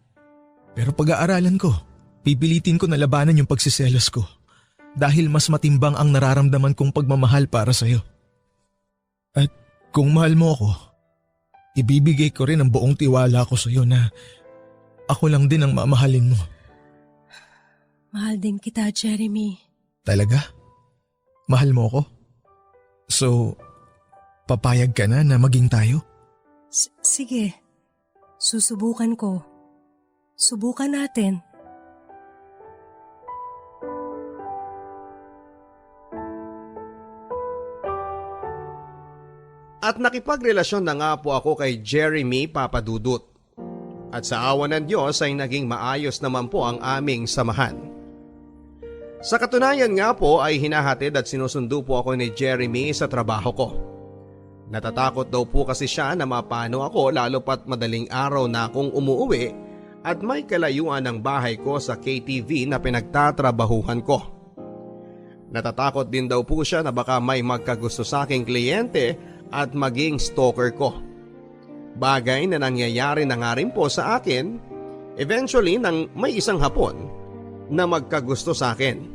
Pero pag-aaralan ko, pipilitin ko na labanan yung pagsiselos ko dahil mas matimbang ang nararamdaman kong pagmamahal para sa'yo. At kung mahal mo ako, ibibigay ko rin ang buong tiwala ko sa'yo na ako lang din ang mamahalin mo. Mahal din kita, Jeremy. Talaga? Mahal mo ako? So, papayag ka na maging tayo? Sige, susubukan ko. Subukan natin. At nakipagrelasyon na nga po ako kay Jeremy Papadudut. At sa awa ng Diyos ay naging maayos naman po ang aming samahan. Sa katunayan nga po ay hinahatid at sinusundo po ako ni Jeremy sa trabaho ko. Natatakot daw po kasi siya na mapano ako lalo pat madaling araw na akong umuuwi at may kalayuan ng bahay ko sa KTV na pinagtatrabahuhan ko. Natatakot din daw po siya na baka may magkagusto sa aking kliyente at maging stalker ko. Bagay na nangyayari na nga rin po sa akin, eventually nang may isang Hapon na magkagusto sa akin.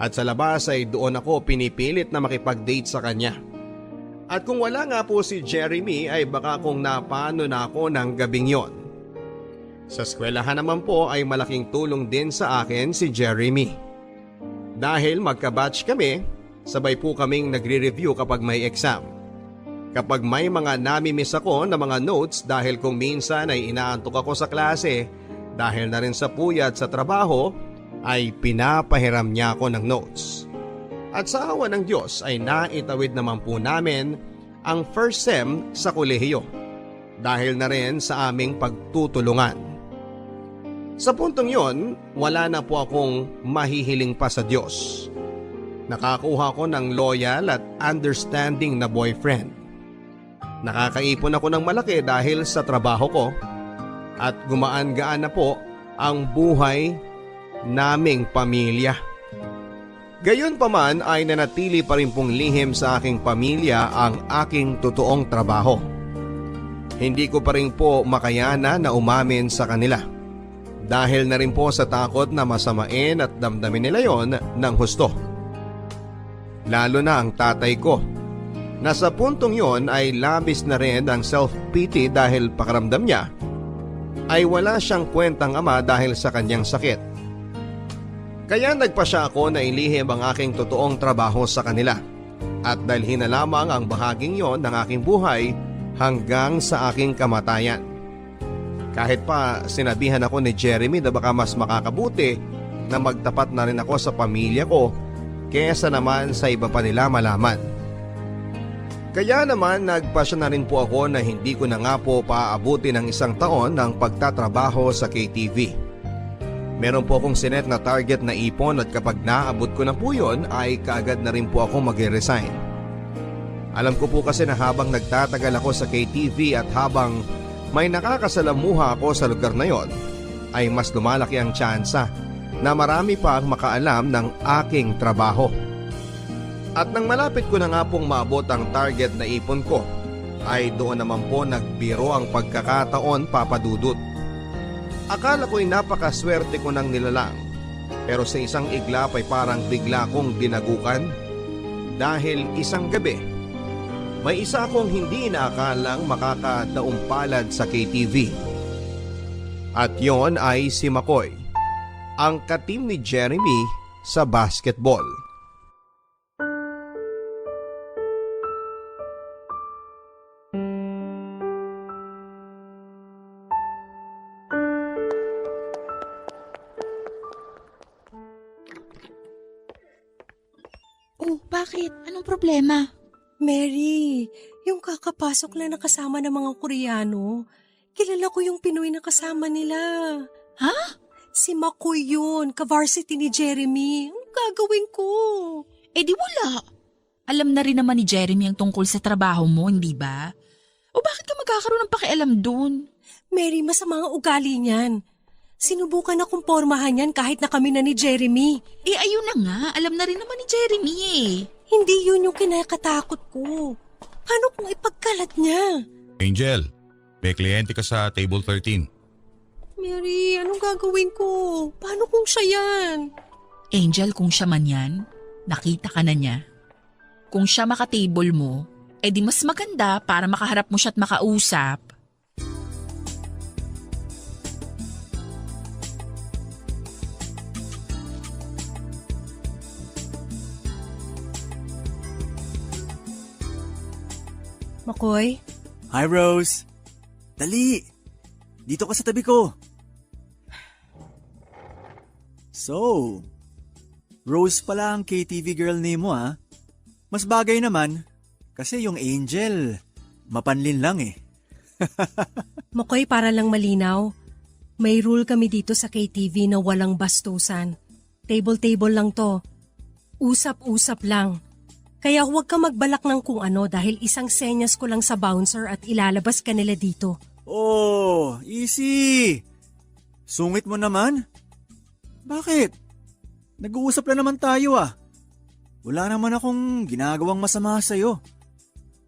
At sa labas ay doon ako pinipilit na makipag-date sa kanya. At kung wala nga po si Jeremy ay baka kung napano na ako ng gabing yon. Sa eskwelahan naman po ay malaking tulong din sa akin si Jeremy. Dahil magka-batch kami, sabay po kaming nagre-review kapag may exam. Kapag may mga nami-miss ako na mga notes dahil kung minsan ay inaantok ako sa klase dahil na rin sa puyat sa trabaho, ay pinapahiram niya ako ng notes. At sa awa ng Diyos ay naitawid naman po namin ang first sem sa kolehiyo dahil na rin sa aming pagtutulungan. Sa puntong yon, wala na po akong mahihiling pa sa Diyos. Nakakuha ko ng loyal at understanding na boyfriend. Nakakaipon ako ng malaki dahil sa trabaho ko at gumaan-gaan na po ang buhay naming pamilya. Gayunpaman ay nanatili pa rin pong lihim sa aking pamilya ang aking totoong trabaho. Hindi ko pa rin po makayana na umamin sa kanila dahil na rin po sa takot na masamain at damdamin nila yon ng husto. Lalo na ang tatay ko. Nasa puntong yon ay labis na rin ang self-pity dahil pakiramdam niya ay wala siyang kwentang ama dahil sa kanyang sakit. Kaya nagpasya ako na ilihim ang aking totoong trabaho sa kanila at dalhin na lamang ang bahaging yon ng aking buhay hanggang sa aking kamatayan. Kahit pa sinabihan ako ni Jeremy na baka mas makakabuti na magtapat na rin ako sa pamilya ko kesa naman sa iba pa nila malaman. Kaya naman nagpasya na rin po ako na hindi ko na nga po paaabuti ng 1 taon ng pagtatrabaho sa KTV. Meron po akong sinet na target na ipon at kapag naabot ko na po yun ay kaagad na rin po ako mag-resign. Alam ko po kasi na habang nagtatagal ako sa KTV at habang may nakakasalamuha ako sa lugar na yon, ay mas lumalaki ang tsansa na marami pa ang makaalam ng aking trabaho. At nang malapit ko na nga pong maabot ang target na ipon ko, ay doon naman po nagbiro ang pagkakataon, Papa Dudut. Akala ko'y napakaswerte ko ng nilalang, pero sa isang iglap ay parang bigla kong dinagukan. Dahil isang gabi, may isa akong hindi inaakalang makakadaumpalad sa KTV. At yon ay si Makoy, ang ka-team ni Jeremy sa basketball. Oh, bakit? Anong problema? Mary, yung kakapasok lang na kasama ng mga Koreano, kilala ko yung Pinoy na kasama nila. Ha? Si Makoy yun, ka-varsity ni Jeremy. Ang gagawin ko? Eh di wala. Alam na rin naman ni Jeremy ang tungkol sa trabaho mo, hindi ba? O bakit ka magkakaroon ng pakialam dun? Mary, masama ang ugali niyan. Sinubukan na kong pormahan yan kahit na kami na ni Jeremy. Eh ayun na nga, alam na rin naman ni Jeremy eh. Hindi yun yung kinakatakot ko. Paano kung ipagkalat niya? Angel, may kliyente ka sa table 13. Mary, anong gagawin ko? Paano kung siya yan? Angel, kung siya man yan, nakita ka na niya. Kung siya makatable mo, eh di mas maganda para makaharap mo siya at makausap. Makoy? Hi, Rose. Dali. Dito ka sa tabi ko. So, Rose pala ang KTV girl name mo ha? Mas bagay naman kasi yung Angel, mapanlin lang eh. Makoy, para lang malinaw. May rule kami dito sa KTV na walang bastusan. Table-table lang to. Usap-usap lang. Kaya huwag ka magbalak ng kung ano dahil isang senyas ko lang sa bouncer at ilalabas ka nila dito. Oh, easy. Sungit mo naman. Bakit? Nag-uusap lang naman tayo ah. Wala naman akong ginagawang masama sa'yo.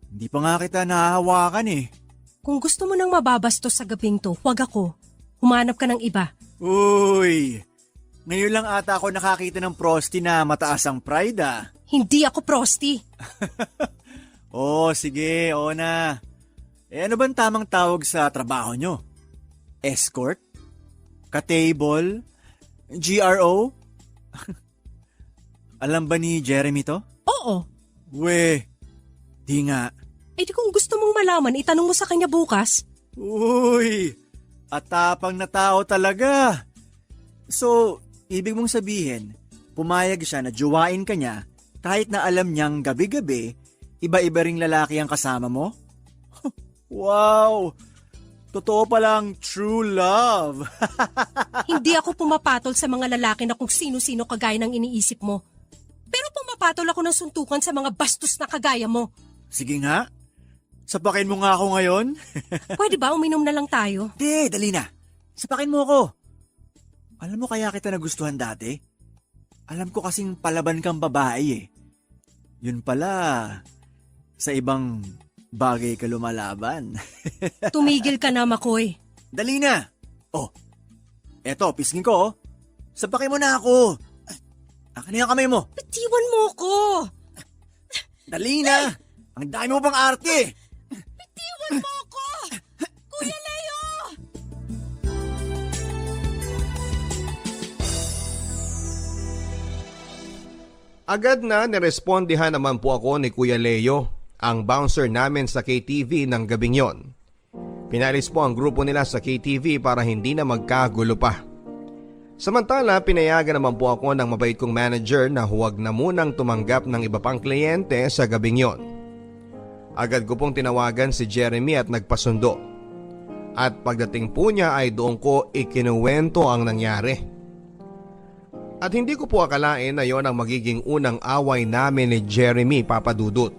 Hindi pa nga kita nahahawakan eh. Kung gusto mo nang mababastos sa gabing to, huwag ako. Humanap ka ng iba. Uy, ngayon lang ata ako nakakita ng prosti na mataas ang pride ah. Hindi ako prosti. Oh, sige, oo na. Eh ano bang tamang tawag sa trabaho nyo? Escort? Ka-table? GRO? Alam ba ni Jeremy to? Oo. We, di nga. Eh di kung gusto mong malaman, itanong mo sa kanya bukas. Uy, atapang na tao talaga. So, ibig mong sabihin, pumayag siya na juwain ka niya kahit na alam niyang gabi-gabi, iba-iba ring lalaki ang kasama mo? Wow! Totoo palang true love. Hindi ako pumapatol sa mga lalaki na kung sino-sino kagaya ng iniisip mo. Pero pumapatol ako ng suntukan sa mga bastos na kagaya mo. Sige nga. Sapakin mo nga ako ngayon. Pwede ba uminom na lang tayo? Di, dali na. Sapakin mo ako. Alam mo kaya kita nagustuhan dati? Alam ko kasing palaban kang babae eh. Yun pala, sa ibang bagay ka lumalaban. Tumigil ka na, Makoy. Dali na. Oh, eto, pisngin ko oh. Sapakin mo na ako. Akin na yung kamay mo. Bitiwan mo ko. Dali na. Ang dami mo pang arte. Bitiwan mo ko. Kuya Leo! Agad na nirespondihan naman po ako ni Kuya Leo, ang bouncer namin sa KTV ng gabing yon. Pinalis po ang grupo nila sa KTV para hindi na magkagulo pa. Samantala, pinayagan naman po ako ng mabait kong manager na huwag na munang tumanggap ng iba pang kliyente sa gabing yon. Agad ko pong tinawagan si Jeremy at nagpasundo. At pagdating po niya ay doon ko ikinuwento ang nangyari. At hindi ko po akalain na yon ang magiging unang away namin ni Jeremy, Papa Dudut.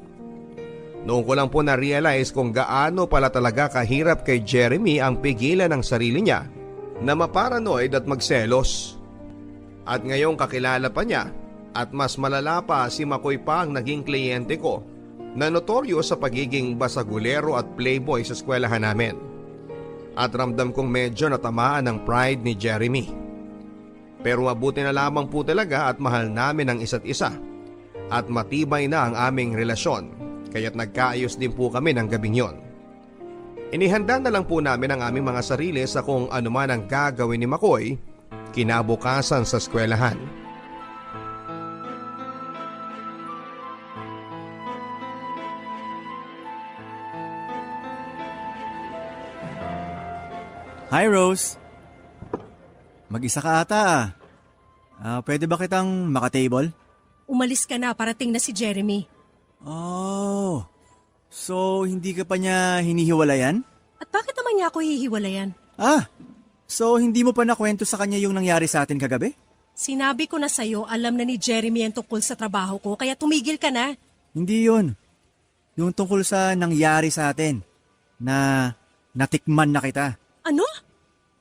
Noon ko lang po na-realize kung gaano pala talaga kahirap kay Jeremy ang pigilan ng sarili niya na maparanoid at magselos. At ngayong kakilala pa niya at mas malala pa, si Makoy pa ang naging kliyente ko na notoryo sa pagiging basagulero at playboy sa eskwelahan namin. At ramdam kong medyo natamaan ng pride ni Jeremy. Pero mabuti na lamang po talaga at mahal namin ang isa't isa. At matibay na ang aming relasyon, kaya't nagkaayos din po kami ng gabing yon. Inihanda na lang po namin ang aming mga sarili sa kung ano man ang gagawin ni Makoy kinabukasan sa eskwelahan. Hi, Rose. Mag-isa ka ata. Pwede ba kitang makatable? Umalis ka na, parating na si Jeremy. Oh, so hindi ka pa niya hinihiwalayan? At bakit naman niya ako hihiwalayan? So hindi mo pa nakwento sa kanya yung nangyari sa atin kagabi? Sinabi ko na sa'yo, alam na ni Jeremy ang tungkol sa trabaho ko, kaya tumigil ka na. Hindi yun. Yung tungkol sa nangyari sa atin. Na natikman na kita. Ano?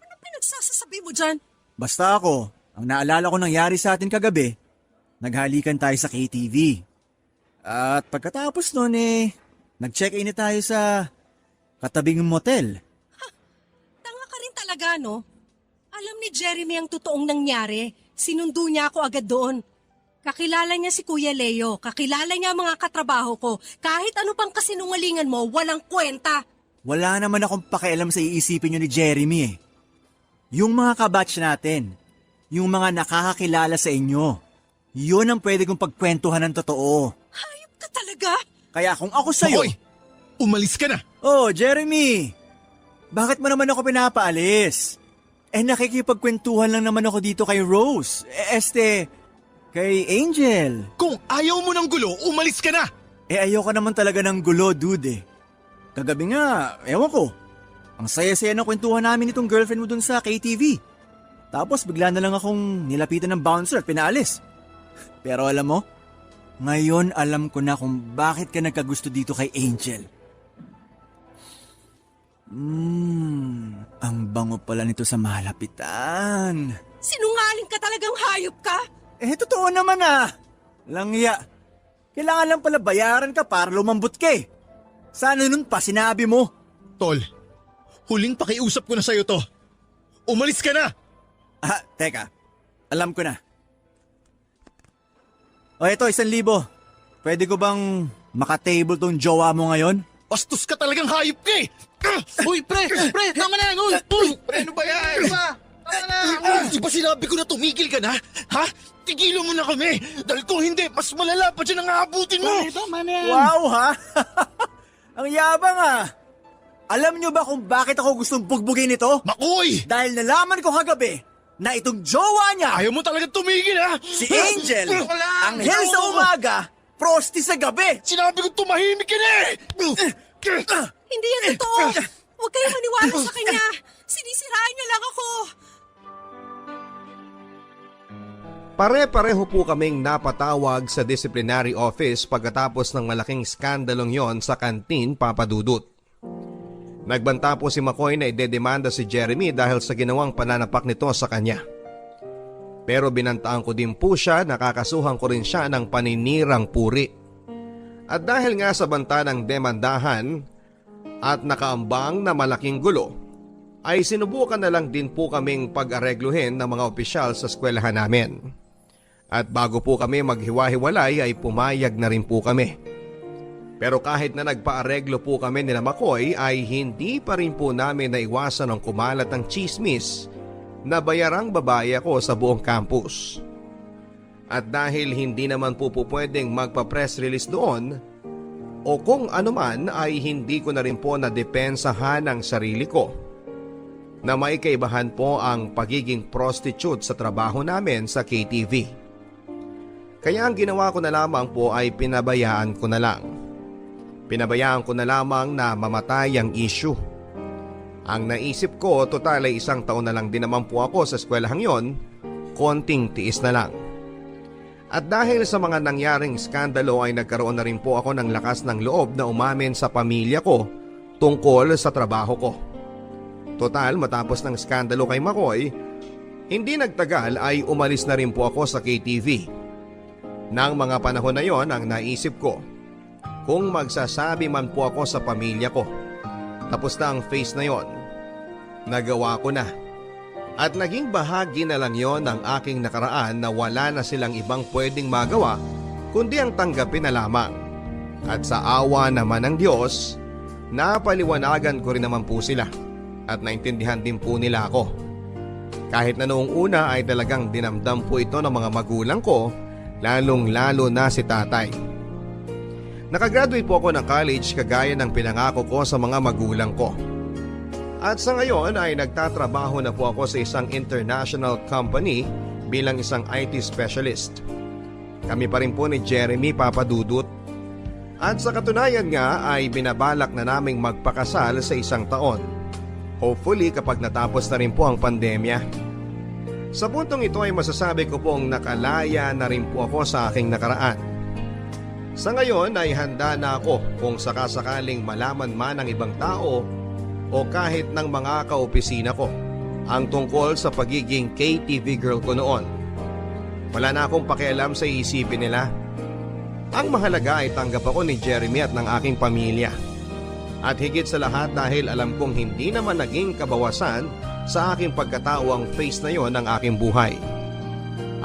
Anong pinagsasasabi mo dyan? Basta ako, ang naalala ko nangyari sa atin kagabi, naghalikan tayo sa KTV. At pagkatapos nun nag-check-in na tayo sa katabing motel. Tanga ka rin talaga, no? Alam ni Jeremy ang totoong nangyari. Sinundo niya ako agad doon. Kakilala niya si Kuya Leo, kakilala niya ang mga katrabaho ko. Kahit ano pang kasinungalingan mo, walang kwenta. Wala naman akong pakialam sa iisipin nyo ni Jeremy Yung mga kabatch natin, yung mga nakakakilala sa inyo, yun ang pwede kong pagkwentuhan ng totoo. Hayop ka talaga? Kaya kung ako sa'yo... Makoy, umalis ka na! Oh, Jeremy! Bakit mo naman ako pinapaalis? Nakikipagkwentuhan lang naman ako dito kay Rose. Kay Angel. Kung ayaw mo ng gulo, umalis ka na! Ayoko naman talaga ng gulo, dude Kagabi nga, ewan ko. Ang saya-saya ng kwentuhan namin nitong girlfriend mo dun sa KTV. Tapos bigla na lang akong nilapitan ng bouncer at pinaalis. Pero alam mo, ngayon alam ko na kung bakit ka nagkagusto dito kay Angel. Ang bango pala nito sa malapitan. Sinungaling ka talagang hayop ka? Totoo naman Langya. Kailangan lang pala bayaran ka para lumambot ka Sana nun pa sinabi mo. Tol, huling pakiusap ko na sa'yo to. Umalis ka na! Teka. Alam ko na. O eto, 1,000. Pwede ko bang makatable tong jowa mo ngayon? Bastos ka talagang hayop ka Uy, pre, tama na yan. Uy, Pre, ano ba yan? tama na. Di ba sinabi ko na tumigil ka na? Ha? Tigilan mo na kami! Dahil kung hindi, mas malala pa dyan ang aabutin mo! Pre, tama na yan. Wow, ha? Ang yabang Alam nyo ba kung bakit ako gustong bugbugin ito? Makoy! Dahil nalaman ko kagabi na itong jowa niya, Ayaw mo talaga tumigil ha? si Angel, Wala. anghel sa umaga, prosti sa gabi. Sinabi ko tumahimik ka na Hindi yan totoo. Huwag kayong maniwala sa kanya. Sinisiraan niya lang ako. Pare-pareho po kaming napatawag sa disciplinary office pagkatapos ng malaking skandalong yon sa kantin, Papa Dudut. Nagbanta po si Makoy na idedemanda si Jeremy dahil sa ginawang pananapak nito sa kanya. Pero binantaan ko din po siya, nakakasuhan ko rin siya ng paninirang puri. At dahil nga sa banta ng demandahan at nakaambang na malaking gulo, ay sinubukan na lang din po kaming pag-aregluhin ng mga opisyal sa eskwelahan namin. At bago po kami maghiwa-hiwalay ay pumayag na rin po kami. Pero kahit na nagpaareglo po kami nila Makoy ay hindi pa rin po namin naiwasan ang kumalat ng chismis na bayarang babae ako sa buong campus. At dahil hindi naman po pwedeng magpa-press release doon o kung ano man ay hindi ko na rin po nadepensahan ang sarili ko. na may kaibahan po ang pagiging prostitute sa trabaho namin sa KTV. Kaya ang ginawa ko na lamang po ay pinabayaan ko na lang. Pinabayaan ko na lamang na mamatay ang issue. Ang naisip ko, total ay 1 taon na lang din naman po ako sa eskwelahang yon, konting tiis na lang. At dahil sa mga nangyaring skandalo ay nagkaroon na rin po ako ng lakas ng loob na umamin sa pamilya ko tungkol sa trabaho ko. Total, matapos ng skandalo kay Makoy, hindi nagtagal ay umalis na rin po ako sa KTV. Nang mga panahon na yon ang naisip ko, kung magsasabi man po ako sa pamilya ko, tapos na ang phase na yon, nagawa ko na. At naging bahagi na lang yon ng aking nakaraan na wala na silang ibang pwedeng magawa kundi ang tanggapin na lamang. At sa awa naman ng Diyos, napaliwanagan ko rin naman po sila at naintindihan din po nila ako. Kahit na noong una ay talagang dinamdam po ito ng mga magulang ko, lalong-lalo na si tatay. Nakagraduate po ako ng college kagaya ng pinangako ko sa mga magulang ko. At sa ngayon ay nagtatrabaho na po ako sa isang international company bilang isang IT specialist. Kami pa rin po ni Jeremy Papadudut. At sa katunayan nga ay binabalak na naming magpakasal sa 1 taon. Hopefully kapag natapos na rin po ang pandemya. Sa puntong ito ay masasabi ko pong nakalaya na rin po ako sa aking nakaraan. Sa ngayon ay handa na ako kung sakasakaling malaman man ng ibang tao o kahit ng mga kaopisina ko ang tungkol sa pagiging KTV girl ko noon. Wala na akong pakialam sa iisipin nila. Ang mahalaga ay tanggap ako ni Jeremy at ng aking pamilya. At higit sa lahat dahil alam kong hindi naman naging kabawasan sa aking pagkatao ang phase na yon ng aking buhay.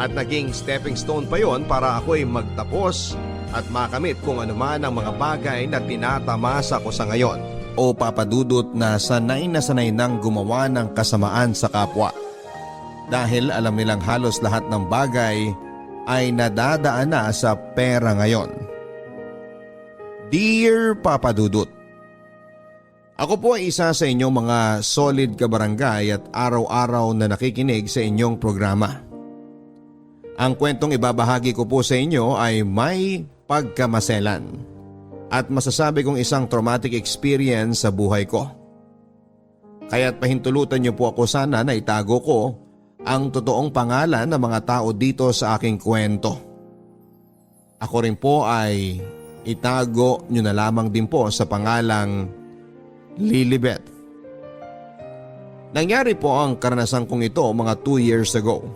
At naging stepping stone pa yon para ako'y magtapos at makamit kung anuman ang mga bagay na tinatamasa ko sa ngayon. O Papadudut na sanay nang gumawa ng kasamaan sa kapwa. Dahil alam nilang halos lahat ng bagay ay nadadaan na sa pera ngayon. Dear Papadudut, ako po ay isa sa inyong mga solid kabarangay at araw-araw na nakikinig sa inyong programa. Ang kwentong ibabahagi ko po sa inyo ay may pagkamaselan. At masasabi kong isang traumatic experience sa buhay ko. Kaya't pahintulutan niyo po ako sana na itago ko ang totoong pangalan ng mga tao dito sa aking kwento. Ako rin po ay itago niyo na lamang din po sa pangalang Lilibet. Nangyari po ang karanasan kong ito mga 2 years ago.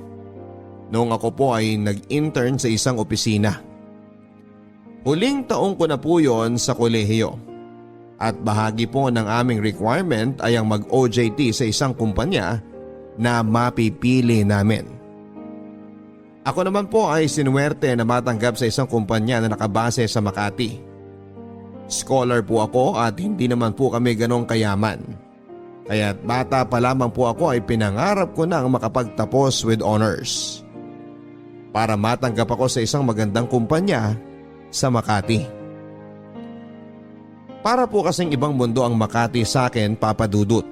Noong ako po ay nag-intern sa isang opisina. Huling taong ko na po yon sa kolehiyo at bahagi po ng aming requirement ay ang mag-OJT sa isang kumpanya na mapipili namin. Ako naman po ay sinuwerte na matanggap sa isang kumpanya na nakabase sa Makati. Scholar po ako at hindi naman po kami ganong kayaman. Kaya't bata pa lamang po ako ay pinangarap ko nang makapagtapos with honors. Para matanggap ako sa isang magandang kumpanya sa Makati. Para po kasing ibang mundo ang Makati sa akin, Papadudut.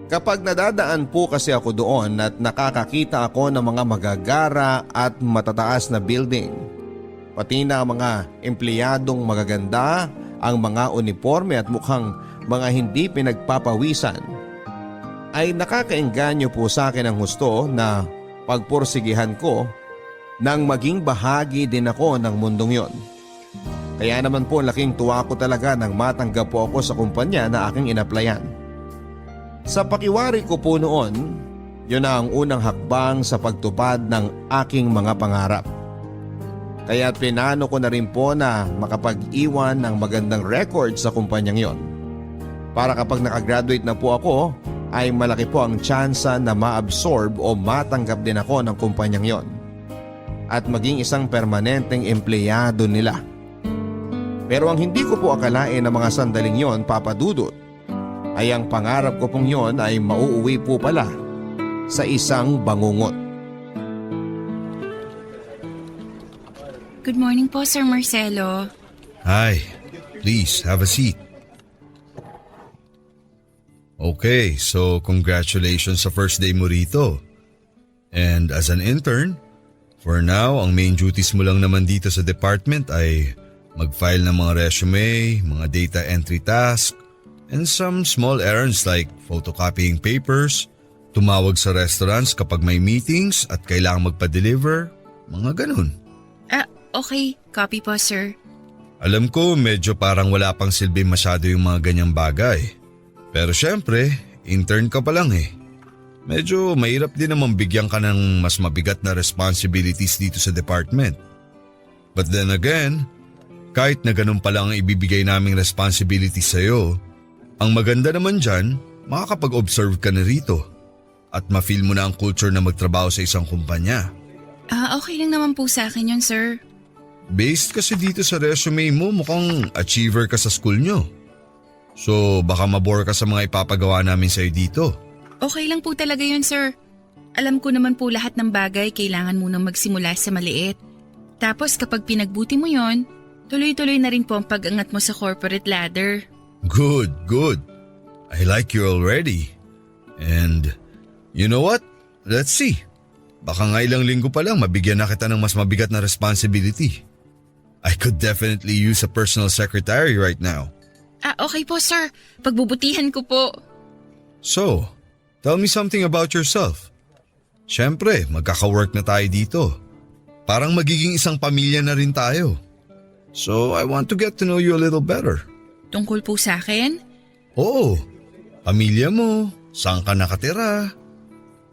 Kapag nadadaan po kasi ako doon at nakakakita ako ng mga magagara at matataas na building, pati na mga empleyadong magaganda, ang mga uniforme at mukhang mga hindi pinagpapawisan, ay nakakaengganyo po sa akin ang husto na pagpursigihan ko nang maging bahagi din ako ng mundong yon. Kaya naman po laking tuwa ko talaga nang matanggap po ako sa kumpanya na aking inaplayan. Sa pakiwari ko po noon, yun na ang unang hakbang sa pagtupad ng aking mga pangarap. Kaya pinano ko na rin po na makapag-iwan ng magandang record sa kumpanyang yon. Para kapag nakagraduate na po ako, ay malaki po ang tsansa na ma-absorb o matanggap din ako ng kumpanyang yon at maging isang permanenteng empleyado nila. Pero ang hindi ko po akalain na mga sandaling yon, Papadudut, ay ang pangarap ko pong yon ay mauuwi po pala sa isang bangungot. Good morning po, Sir Marcelo. Hi, please have a seat. Okay, so congratulations sa first day mo rito. And as an intern, for now, ang main duties mo lang naman dito sa department ay mag-file ng mga resume, mga data entry task, and some small errands like photocopying papers, tumawag sa restaurants kapag may meetings at kailangang magpa-deliver, mga ganun. Okay. Copy po, sir. Alam ko medyo parang wala pang silbi masyado yung mga ganyang bagay. Pero syempre, intern ka pa lang eh. Medyo mahirap din naman bigyan ka ng mas mabigat na responsibilities dito sa department. But then again, kahit na ganun pa lang ang ibibigay naming responsibilities sa'yo, ang maganda naman dyan, makakapag-observe ka na rito at ma-feel mo na ang culture na magtrabaho sa isang kumpanya. Okay lang naman po sa akin yun, sir. Based kasi dito sa resume mo, mukhang achiever ka sa school nyo. So baka mabore ka sa mga ipapagawa namin sa'yo dito. Okay lang po talaga yun, sir. Alam ko naman po lahat ng bagay kailangan munang magsimula sa maliit. Tapos kapag pinagbuti mo yon, tuloy-tuloy na rin po ang pag-angat mo sa corporate ladder. Good, good. I like you already. And you know what? Let's see. Baka nga ilang linggo pa lang mabigyan na kita ng mas mabigat na responsibility. I could definitely use a personal secretary right now. Okay po, sir. Pagbubutihan ko po. So, tell me something about yourself. Siyempre, magkaka-work na tayo dito. Parang magiging isang pamilya na rin tayo. So, I want to get to know you a little better. Tungkol po sa akin? Oo, pamilya mo, saan ka nakatira?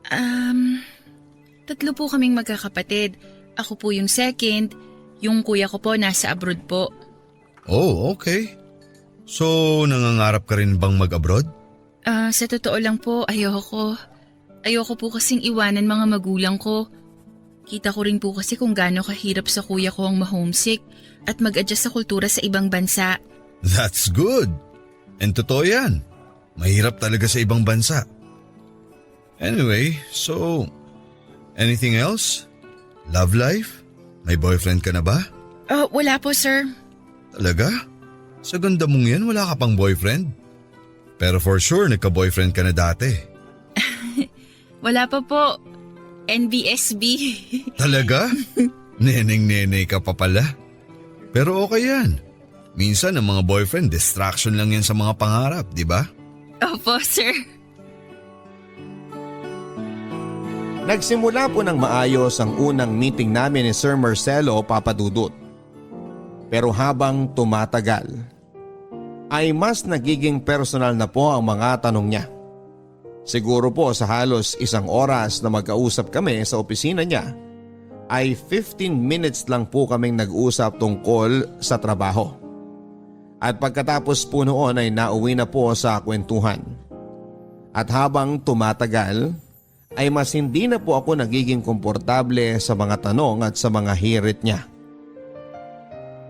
3 po kaming magkakapatid. Ako po yung second, yung kuya ko po nasa abroad po. Oh, okay. So, nangangarap ka rin bang mag-abroad? Sa totoo lang po, ayoko. Ayoko po kasing iwanan mga magulang ko. Kita ko rin po kasi kung gaano kahirap sa kuya ko ang ma-homesick at mag-adjust sa kultura sa ibang bansa. That's good. And totoo yan. Mahirap talaga sa ibang bansa. Anyway, so, anything else? Love life? May boyfriend ka na ba? Wala po, sir. Talaga? Sa ganda mong yan, wala ka pang boyfriend? Pero for sure, nagka-boyfriend ka na dati. Wala pa po. NBSB. Talaga? Neneng-nene ka pa pala. Pero okay yan. Minsan ang mga boyfriend, distraction lang yan sa mga pangarap, di ba? Opo, sir. Nagsimula po ng maayos ang unang meeting namin ni Sir Marcelo Papadudut. Pero habang tumatagal, ay mas nagiging personal na po ang mga tanong niya. Siguro po sa halos 1 oras na magkausap kami sa opisina niya, ay 15 minutes lang po kaming nag-usap tungkol sa trabaho. At pagkatapos po noon ay nauwi na po sa kwentuhan. At habang tumatagal, ay mas hindi na po ako nagiging komportable sa mga tanong at sa mga hirit niya.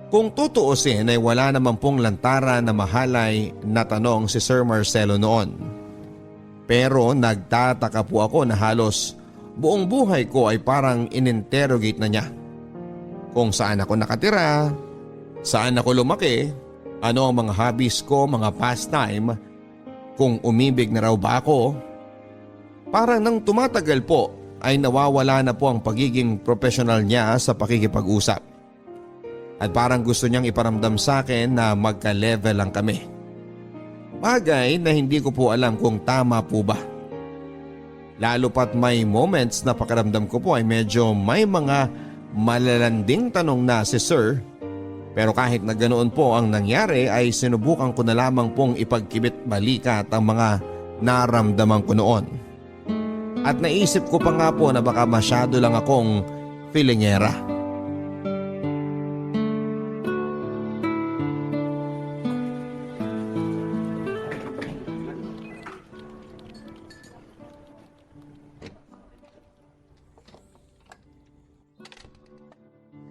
Kung tutuusin ay wala naman pong lantaran na mahalay na tanong si Sir Marcelo noon. Pero nagtataka po ako na halos buong buhay ko ay parang ininterrogate na niya. Kung saan ako nakatira, saan ako lumaki, ano ang mga hobbies ko, mga pastime, kung umibig na raw ba ako. Parang nang tumatagal po ay nawawala na po ang pagiging professional niya sa pakikipag-usap. At parang gusto niyang iparamdam sa akin na magka-level lang kami. Bagay na hindi ko po alam kung tama po ba. Lalo pat may moments na pakiramdam ko po ay medyo may mga malalanding tanong na si Sir. Pero kahit na ganoon po ang nangyari ay sinubukan ko na lamang pong ipagkibit balikat ang mga naramdaman ko noon. At naisip ko pa nga po na baka masyado lang akong feelingera.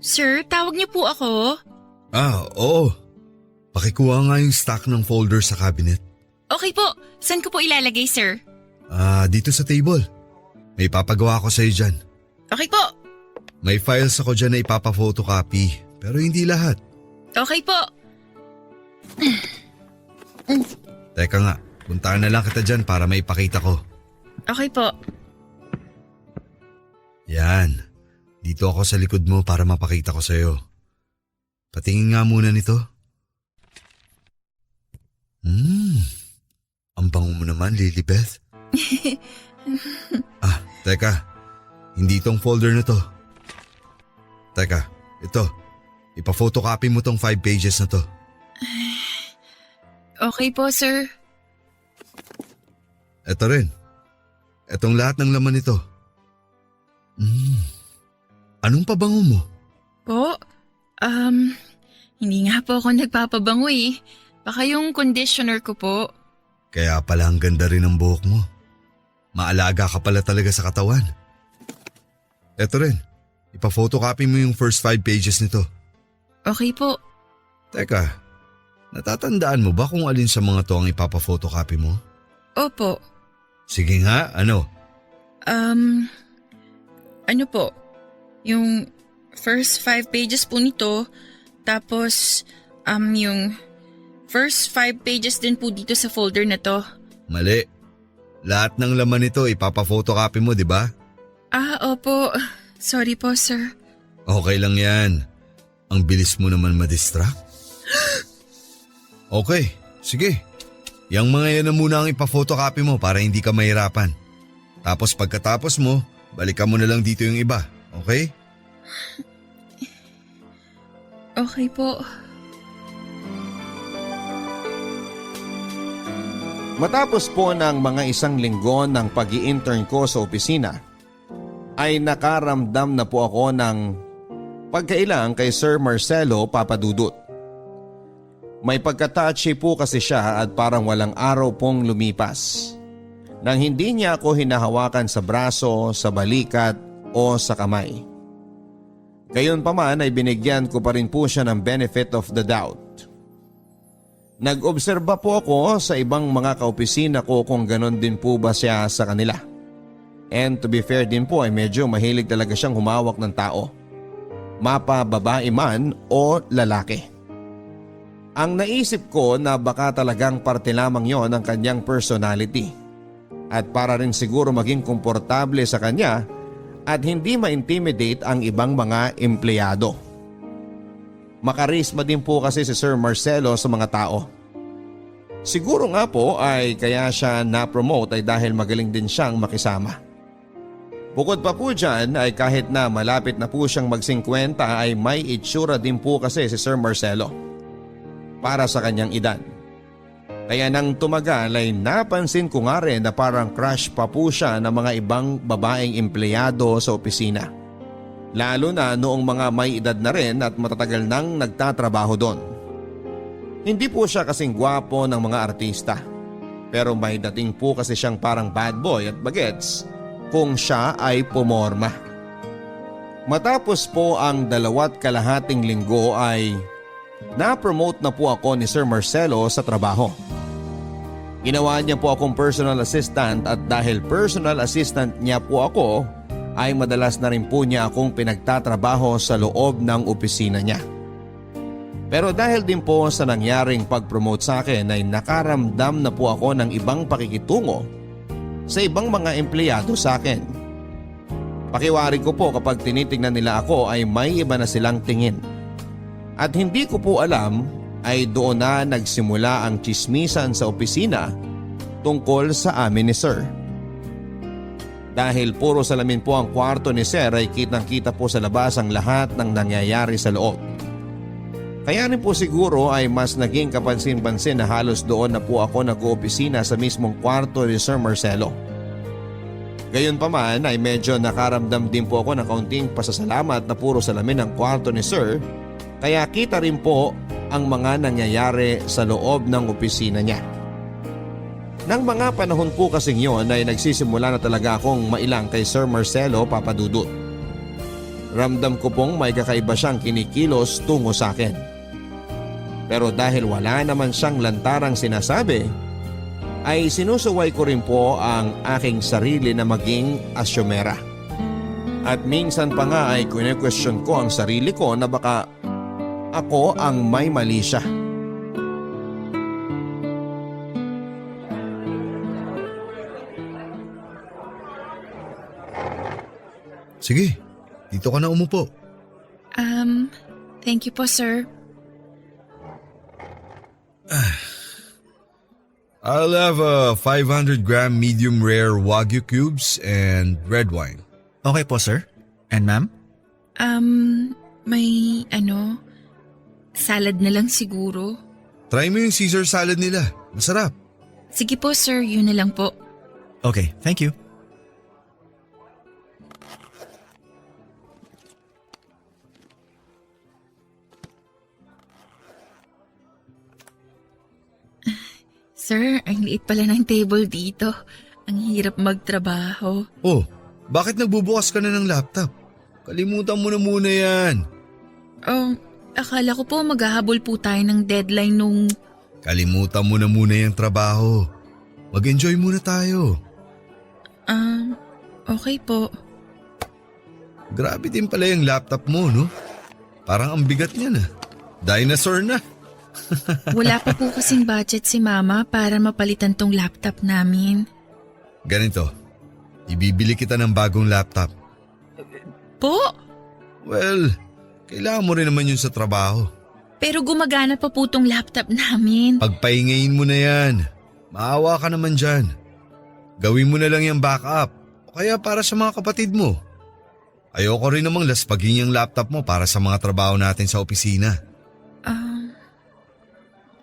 Sir, tawag niyo po ako? Oo. Pakikuha nga yung stack ng folder sa cabinet. Okay po. Saan ko po ilalagay, sir? Dito sa table. May papagawa ko sa'yo dyan. Okay po. May files ako dyan na ipapa-photocopy, pero hindi lahat. Okay po. Teka nga, Puntahan na lang kita dyan para maipakita ko. Okay po. Yan. Dito ako sa likod mo para mapakita ko sa'yo. Patingin nga muna nito. Ang bango mo naman, Lilibeth. Teka. Hindi itong folder na to. Teka, ito. Ipa-photocopy mo tong 5 pages na to. Okay po, sir. Ito rin. Etong lahat ng laman nito. Anong pabango mo? Po? Hindi nga po ako nagpapabango eh. Baka yung conditioner ko po. Kaya pala ang ganda rin ng buhok mo. Maalaga ka pala talaga sa katawan. Ito rin. Ipa-photocopy mo yung first 5 pages nito. Okay po. Teka, natatandaan mo ba kung alin sa mga to ang ipapa-photocopy mo? Opo. Sige nga, ano? Ano po? Yung first 5 pages po nito, tapos yung first 5 pages din po dito sa folder na to. Mali. Lahat ng laman nito ipapa-photocopy mo, di ba? Opo. Sorry po, sir. Okay lang yan. Ang bilis mo naman madistract. Okay, sige. Yang mga yan na muna ang ipa-photocopy mo para hindi ka mahirapan. Tapos pagkatapos mo, balikan mo na lang dito yung iba, okay? Okay po. Matapos po ng mga 1 linggo ng pag-i-intern ko sa opisina, ay nakaramdam na po ako ng pagkailang kay Sir Marcelo Papadudut. May pagka-touchy po kasi siya at parang walang araw pong lumipas nang hindi niya ako hinahawakan sa braso, sa balikat o sa kamay. Gayunpaman ay binigyan ko pa rin po siya ng benefit of the doubt. Nag-obserba po ako sa ibang mga kaopisina ko kung ganon din po ba siya sa kanila. And to be fair din po ay medyo mahilig talaga siyang humawak ng tao. Mapa babae man o lalaki. Ang naisip ko na baka talagang parte lamang yon ng kanyang personality. At para rin siguro maging komportable sa kanya at hindi ma-intimidate ang ibang mga empleyado. Makarisma din po kasi si Sir Marcelo sa mga tao. Siguro nga po ay kaya siya na-promote ay dahil magaling din siyang makisama. Bukod pa po dyan ay kahit na malapit na po siyang mag-50 ay may itsura din po kasi si Sir Marcelo para sa kanyang edad. Kaya nang tumagal ay napansin ko nga rin na parang crush pa po siya ng mga ibang babaeng empleyado sa opisina. Lalo na noong mga may edad na rin at matatagal nang nagtatrabaho doon. Hindi po siya kasing gwapo ng mga artista. Pero may dating po kasi siyang parang bad boy at bagets kung siya ay pumorma. Matapos po ang 2.5 linggo ay na-promote na po ako ni Sir Marcelo sa trabaho. Ginawa niya po akong personal assistant at dahil personal assistant niya po ako ay madalas na rin po niya akong pinagtatrabaho sa loob ng opisina niya. Pero dahil din po sa nangyaring pag-promote sa akin ay nakaramdam na po ako ng ibang pakikitungo sa ibang mga empleyado sa akin. Pakiwari ko po kapag tinitingnan nila ako ay may iba na silang tingin. At hindi ko po alam ay doon na nagsimula ang tsismisan sa opisina tungkol sa amin ni Sir. Dahil puro salamin po ang kwarto ni Sir ay kitang-kita po sa labas ang lahat ng nangyayari sa loob. Kaya rin po siguro ay mas naging kapansin-pansin na halos doon na po ako nag-oopisina sa mismong kwarto ni Sir Marcelo. Gayunpaman ay medyo nakaramdam din po ako ng kaunting pasasalamat na puro salamin ang kwarto ni Sir, kaya kita rin po ang mga nangyayari sa loob ng opisina niya. Nang mga panahon po kasing yon ay nagsisimula na talaga akong mailang kay Sir Marcelo Papadudut. Ramdam ko pong may kakaiba siyang kinikilos tungo sa akin. Pero dahil wala naman siyang lantarang sinasabi, ay sinusuway ko rin po ang aking sarili na maging asyomera. At minsan pa nga ay kine-question ko ang sarili ko na baka ako ang may mali siya. Sige, dito ka na umupo. Thank you po, sir. I'll have a 500-gram medium rare Wagyu cubes and red wine. Okay po, sir. And ma'am? May salad na lang siguro. Try mo yung Caesar salad nila. Masarap. Sige po, sir. Yun na lang po. Okay, thank you. Sir, ang liit pala ng table dito. Ang hirap magtrabaho. Oh, bakit nagbubukas ka na ng laptop? Kalimutan mo na muna yan. Akala ko po maghahabol po tayo ng deadline nung... Kalimutan mo na muna yung trabaho. Mag-enjoy muna tayo. Okay po. Grabe din pala yung laptop mo, no? Parang ang bigat niya na. Dinosaur na. Wala pa po kasing budget si Mama para mapalitan tong laptop namin. Ganito, ibibili kita ng bagong laptop. Po? Well, kailangan mo rin naman yun sa trabaho. Pero gumagana pa po tong laptop namin. Pagpahingayin mo na yan. Maawa ka naman dyan. Gawin mo na lang yung backup o kaya para sa mga kapatid mo. Ayoko rin namang laspagin yung laptop mo para sa mga trabaho natin sa opisina.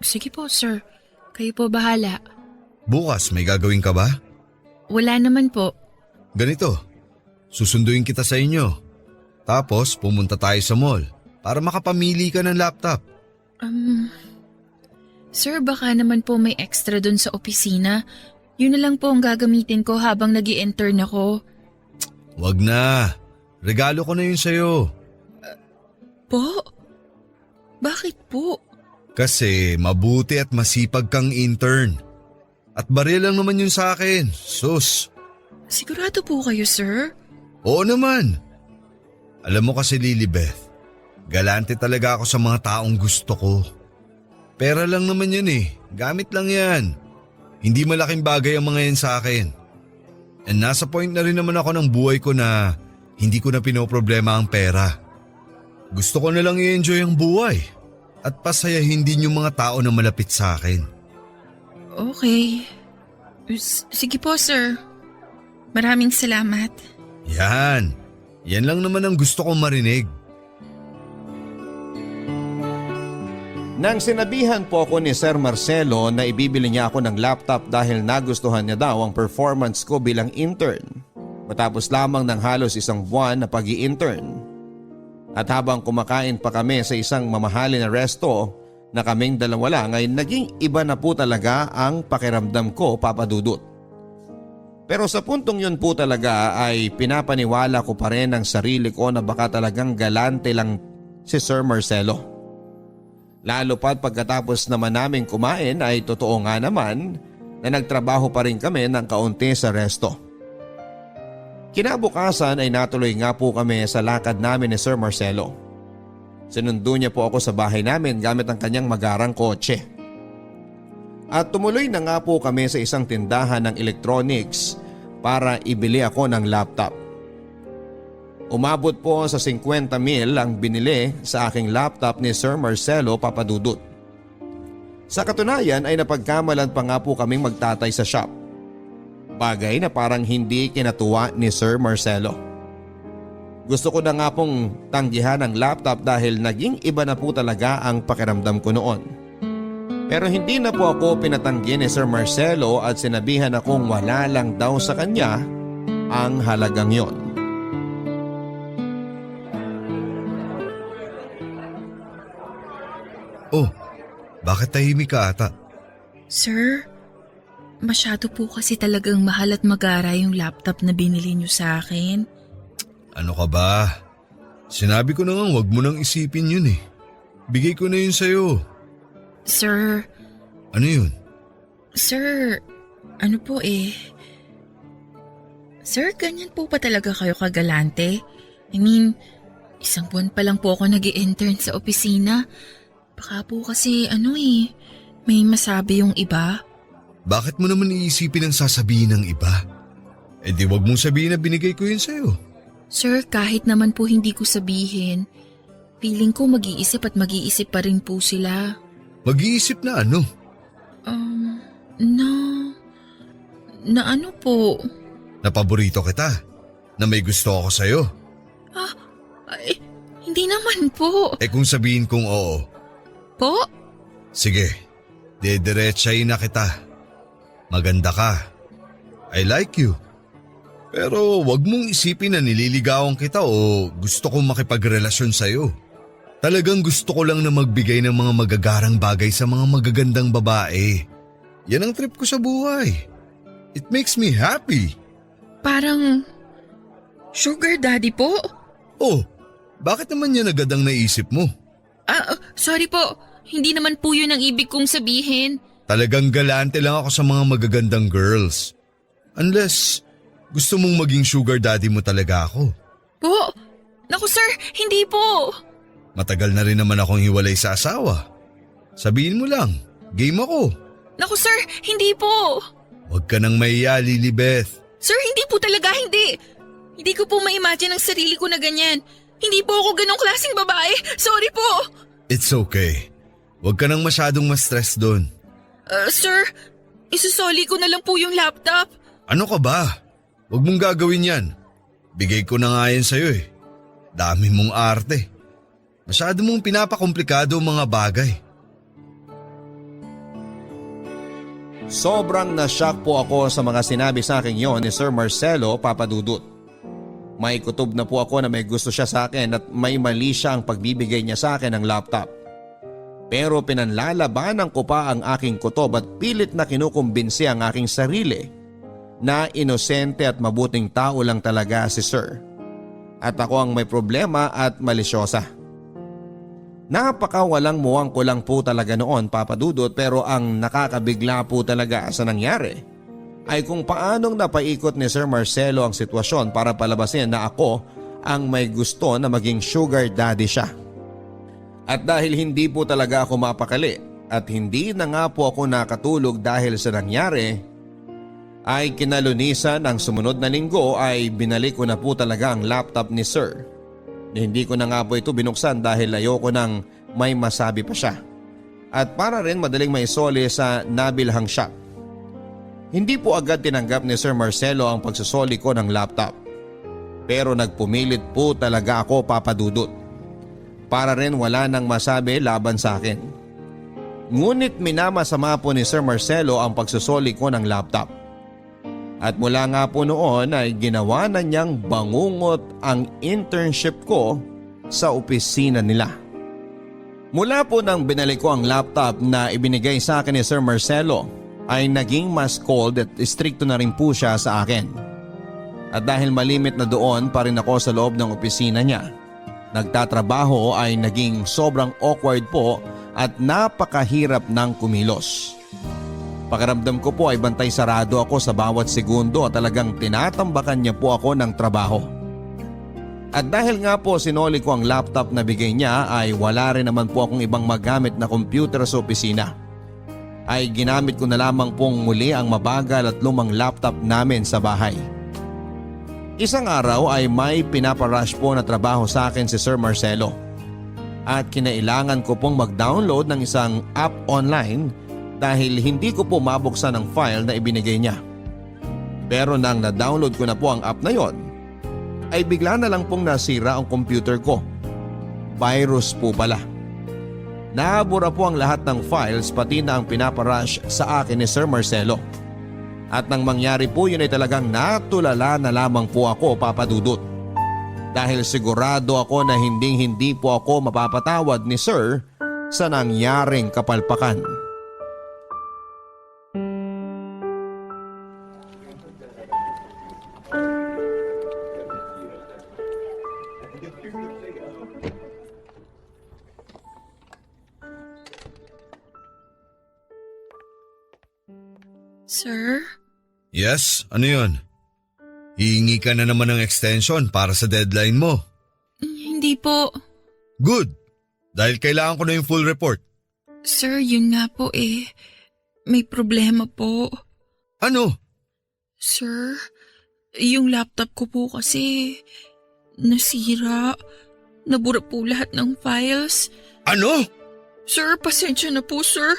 Sige po, sir. Kayo po bahala. Bukas may gagawin ka ba? Wala naman po. Ganito, susunduin kita sa inyo. Tapos pumunta tayo sa mall para makapamili ka ng laptop. Sir, baka naman po may extra dun sa opisina. Yun na lang po ang gagamitin ko habang nag-i-intern ako. Wag na. Regalo ko na yun sa'yo. Po? Bakit po? Kasi mabuti at masipag kang intern. At baril lang naman yun sa akin. Sus. Sigurado po kayo, sir? Oo naman. Alam mo kasi Lilibeth, galante talaga ako sa mga taong gusto ko. Pera lang naman yun eh. Gamit lang yan. Hindi malaking bagay ang mga yan sa akin. And nasa point na rin naman ako ng buhay ko na hindi ko na pinoproblema ang pera. Gusto ko na lang i-enjoy ang buhay at pasayahin din yung mga tao na malapit sa akin. Okay. Sige po, sir. Maraming salamat. Yan. Yan lang naman ang gusto kong marinig. Nang sinabihan po ako ni Sir Marcelo na ibibili niya ako ng laptop dahil nagustuhan niya daw ang performance ko bilang intern. Matapos lamang ng halos 1 buwan na pag-i-intern. At habang kumakain pa kami sa isang mamahalin na resto na kaming dalawa lang ay naging iba na po talaga ang pakiramdam ko, Papa Dudut. Pero sa puntong yun po talaga ay pinapaniwala ko pa rin ang sarili ko na baka talagang galante lang si Sir Marcelo. Lalo pa't pagkatapos naman namin kumain ay totoo nga naman na nagtrabaho pa rin kami ng kaunti sa resto. Kinabukasan ay natuloy nga po kami sa lakad namin ni Sir Marcelo. Sinundo niya po ako sa bahay namin gamit ang kanyang magarang kotse. At tumuloy na nga po kami sa isang tindahan ng electronics para ibili ako ng laptop. Umabot po sa 50,000 ang binili sa aking laptop ni Sir Marcelo, Papa Dudut. Sa katunayan ay napagkamalan pa nga po kaming magtatay sa shop. Bagay na parang hindi kinatuwa ni Sir Marcelo. Gusto ko na nga pong tanggihan ang laptop dahil naging iba na po talaga ang pakiramdam ko noon. Pero hindi na po ako pinatanggi ni Sir Marcelo at sinabihan akong wala lang daw sa kanya ang halagang yon. Oh, bakit tahimik ka ata? Sir, masyado po kasi talagang mahal at magara yung laptop na binili niyo sa akin. Ano ka ba? Sinabi ko na nga huwag mo nang isipin yun eh. Bigay ko na yun sa'yo. Sir, Ano yun? Sir, ano po eh? Sir, ganyan po pa talaga kayo kagalante? I mean, 1 buwan pa lang po ako nag-i-intern sa opisina. Baka po kasi may masabi yung iba. Bakit mo naman iisipin ang sasabihin ng iba? Eh di wag mong sabihin na binigay ko yun sa'yo. Sir, kahit naman po hindi ko sabihin, feeling ko mag-iisip at mag-iisip pa rin po sila. Mag-iisip na ano? Na ano po? Napaborito kita. Na may gusto ako sa'yo. Ay, hindi naman po. Eh kung sabihin kong oo, Po? sige, didiretsahin na kita. Maganda ka. I like you. Pero wag mong isipin na nililigawan kita o gusto kong makipagrelasyon sa'yo. Talagang gusto ko lang na magbigay ng mga magagarang bagay sa mga magagandang babae. Yan ang trip ko sa buhay. It makes me happy. Parang sugar daddy po? Oh, bakit naman yan agad ang naisip mo? Sorry po. Hindi naman po yun ang ibig kong sabihin. Talagang galante lang ako sa mga magagandang girls. Unless gusto mong maging sugar daddy mo talaga ako. Po? Naku sir, hindi po. Matagal na rin naman akong hiwalay sa asawa. Sabihin mo lang, game ako. Naku sir, hindi po. Huwag ka nang mahiya, Lilibeth. Sir, hindi po talaga, hindi. Hindi ko po ma-imagine ang sarili ko na ganyan. Hindi po ako ganong klaseng babae. Sorry po. It's okay. Huwag ka nang masyadong ma-stress doon. Sir, isusoli ko na lang po yung laptop. Ano ka ba? Huwag mong gagawin yan. Bigay ko na nga yan sa'yo eh. Dami mong arte. Masyado mong pinapakomplikado ang mga bagay. Sobrang na-shock po ako sa mga sinabi sa akin yon ni Sir Marcelo Papadudut. May kutob na po ako na may gusto siya sa akin at may mali siya ang pagbibigay niya sa akin ng laptop. Pero pinanlalabanan ko pa ang aking kutob at pilit na kinukumbinsi ang aking sarili na inosente at mabuting tao lang talaga si Sir. At ako ang may problema at malisyosa. Napakawalang muwang ko lang po talaga noon, Papadudot, pero ang nakakabigla po talaga sa nangyari ay kung paanong napaikot ni Sir Marcelo ang sitwasyon para palabasin na ako ang may gusto na maging sugar daddy siya. At dahil hindi po talaga ako mapakali at hindi na nga po ako nakatulog dahil sa nangyari, ay kinalunisan ng sumunod na linggo ay binalik ko na po talaga ang laptop ni Sir. Hindi ko na nga po ito binuksan dahil ayoko nang may masabi pa siya. At para rin madaling maisoli sa nabilhang shop. Hindi po agad tinanggap ni Sir Marcelo ang pagsusoli ko ng laptop. Pero nagpumilit po talaga ako, Papadudut. Para rin wala nang masabi laban sa akin. Ngunit minamasama po ni Sir Marcelo ang pagsusoli ko ng laptop. At mula nga po noon ay ginawa na niyang bangungot ang internship ko sa opisina nila. Mula po nang binalik ko ang laptop na ibinigay sa akin ni Sir Marcelo ay naging mas cold at stricto na rin po siya sa akin. At dahil malimit na doon pa rin ako sa loob ng opisina niya, nagtatrabaho ay naging sobrang awkward po at napakahirap ng kumilos. Pakiramdam ko po ay bantay sarado ako sa bawat segundo at talagang tinatambakan niya po ako ng trabaho. At dahil nga po sinoli ko ang laptop na bigay niya ay wala rin naman po akong ibang magamit na computer sa opisina. Ay ginamit ko na lamang pong muli ang mabagal at lumang laptop namin sa bahay. Isang araw ay may pinaparush po na trabaho sa akin si Sir Marcelo. At kinailangan ko pong mag-download ng isang app online dahil hindi ko po mabuksan ang file na ibinigay niya. Pero nang na-download ko na po ang app na yon, ay bigla na lang pong nasira ang computer ko. Virus po pala. Naabura po ang lahat ng files pati na ang pinaparush sa akin ni Sir Marcelo. At nang mangyari po yun ay talagang natulala na lamang po ako, Papadudut. Dahil sigurado ako na hindi po ako mapapatawad ni Sir sa nangyaring kapalpakan. Sir? Yes, ano yun? Hihingi ka na naman ng extension para sa deadline mo. Hindi po. Good, dahil kailangan ko na yung full report. Sir, yun nga po eh. May problema po. Ano? Sir, yung laptop ko po kasi Nasira. Nabura po lahat ng files. Ano? Sir, pasensya na po, sir.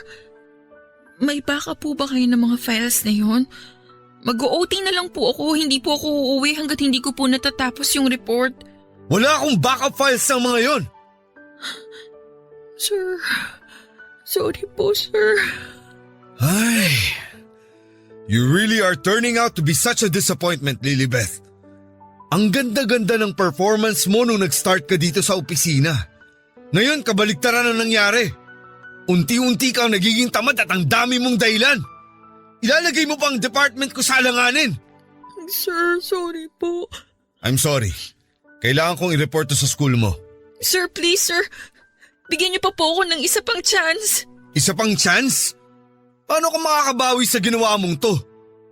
May baka po ba kayo ng mga files na yun? Mag-OT na lang po ako. Hindi po ako uuwi hanggat hindi ko po natatapos yung report. Wala akong backup files ng mga yon. Sir, sorry po, sir. Ay, you really are turning out to be such a disappointment, Lilibeth. Ang ganda-ganda ng performance mo nung nag-start ka dito sa opisina. Ngayon, kabaligtaran ang nangyari. Unti-unti kang nagiging tamad at ang dami mong dahilan. Ilalagay mo pa ang department ko sa alanganin. Sir, sorry po. I'm sorry. Kailangan kong i-report to sa school mo. Sir, please, sir. Bigyan niyo pa po ako ng isa pang chance. Isa pang chance? Paano ka makakabawi sa ginawa mong to?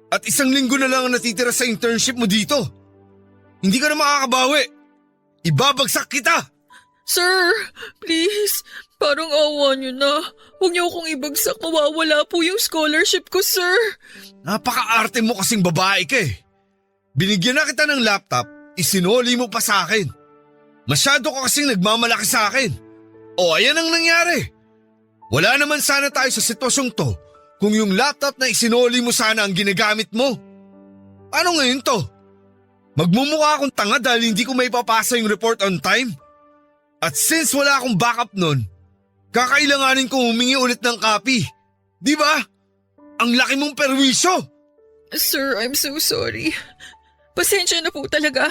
At 1 linggo na lang ang natitira sa internship mo dito. Hindi ka na makakabawi. Ibabagsak kita. Sir, please. Parang awa niyo na. Huwag niyo akong ibagsak. Mawawala po yung scholarship ko, sir. Napaka-arte mo kasing babae ka eh. Binigyan na kita ng laptop, isinoli mo pa sa akin. Masyado ka kasing nagmamalaki sa akin. O ayan ang nangyari. Wala naman sana tayo sa sitwasyong to kung yung laptop na isinoli mo sana ang ginagamit mo. Paano ngayon to? Magmumukha akong tanga dahil hindi ko maipapasa yung report on time? At since wala akong backup nun, kakailanganin kong humingi ulit ng copy. Di ba? Ang laki mong perwisyo. Sir, I'm so sorry. Pasensya na po talaga.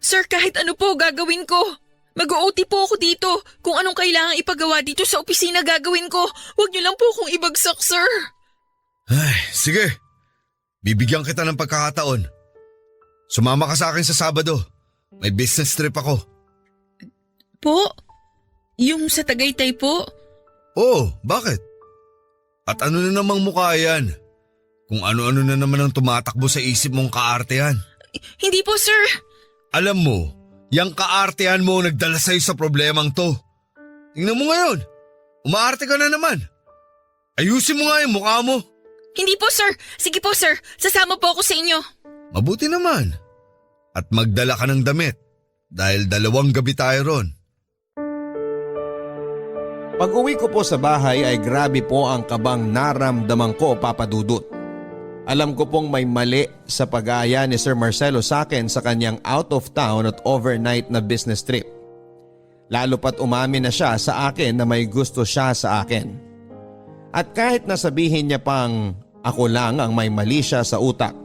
Sir, kahit ano po gagawin ko. Mag-OT po ako dito. Kung anong kailangan ipagawa dito sa opisina gagawin ko. Huwag niyo lang po akong ibagsak, sir. Ay, sige. Bibigyan kita ng pagkakataon. Sumama ka sa akin sa Sabado. May business trip ako. Po? Yung sa Tagaytay po? Oo, bakit? At ano na namang mukha yan? Kung ano-ano na naman ang tumatakbo sa isip mong kaartehan. Hindi po, sir. Alam mo, yang kaartehan mo ang nagdala sa'yo sa problemang to. Tingnan mo ngayon, umaarte ka na naman. Ayusin mo nga yung mukha mo. Hindi po, sir. Sige po, sir. Sasama po ako sa inyo. Mabuti naman. At magdala ka ng damit dahil 2 gabi tayo ron. Pag-uwi ko po sa bahay ay grabe po ang kabang naramdaman ko, Papa Dudut. Alam ko pong may mali sa pag-aaya ni Sir Marcelo sa akin sa kanyang out of town at overnight na business trip. Lalo pat umamin na siya sa akin na may gusto siya sa akin. At kahit nasabihin niya pang ako lang ang may mali siya sa utak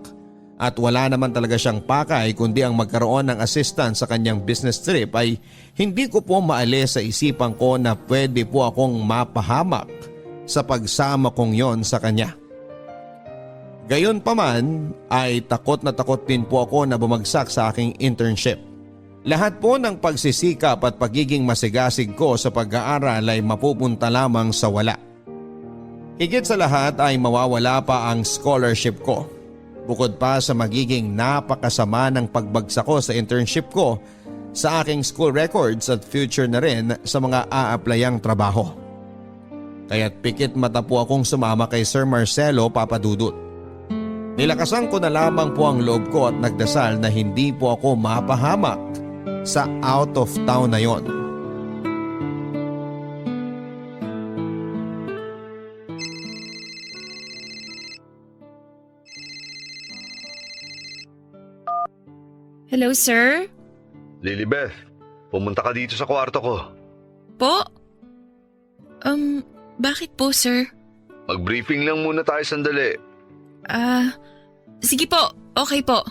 at wala naman talaga siyang pakay kundi ang magkaroon ng assistant sa kanyang business trip, ay hindi ko po maalis sa isipan ko na pwede po akong mapahamak sa pagsama kong yon sa kanya. Gayon pa man ay takot na takot din po ako na bumagsak sa aking internship. Lahat po ng pagsisikap at pagiging masigasig ko sa pag-aaral ay mapupunta lamang sa wala. Higit sa lahat ay mawawala pa ang scholarship ko. Bukod pa sa magiging napakasama ng pagbagsak ko sa internship ko, sa aking school records at future na rin sa mga a-applyang trabaho. Kaya't pikit mata po akong sumama kay Sir Marcelo, Papa Dudut. Nilakasan ko na lamang po ang loob ko at nagdasal na hindi po ako mapahamak sa out of town na yon. Hello, sir? Lilibeth, pumunta ka dito sa kwarto ko. Po? Bakit po, sir? Mag-briefing lang muna tayo sandali. Sige po. Okay po.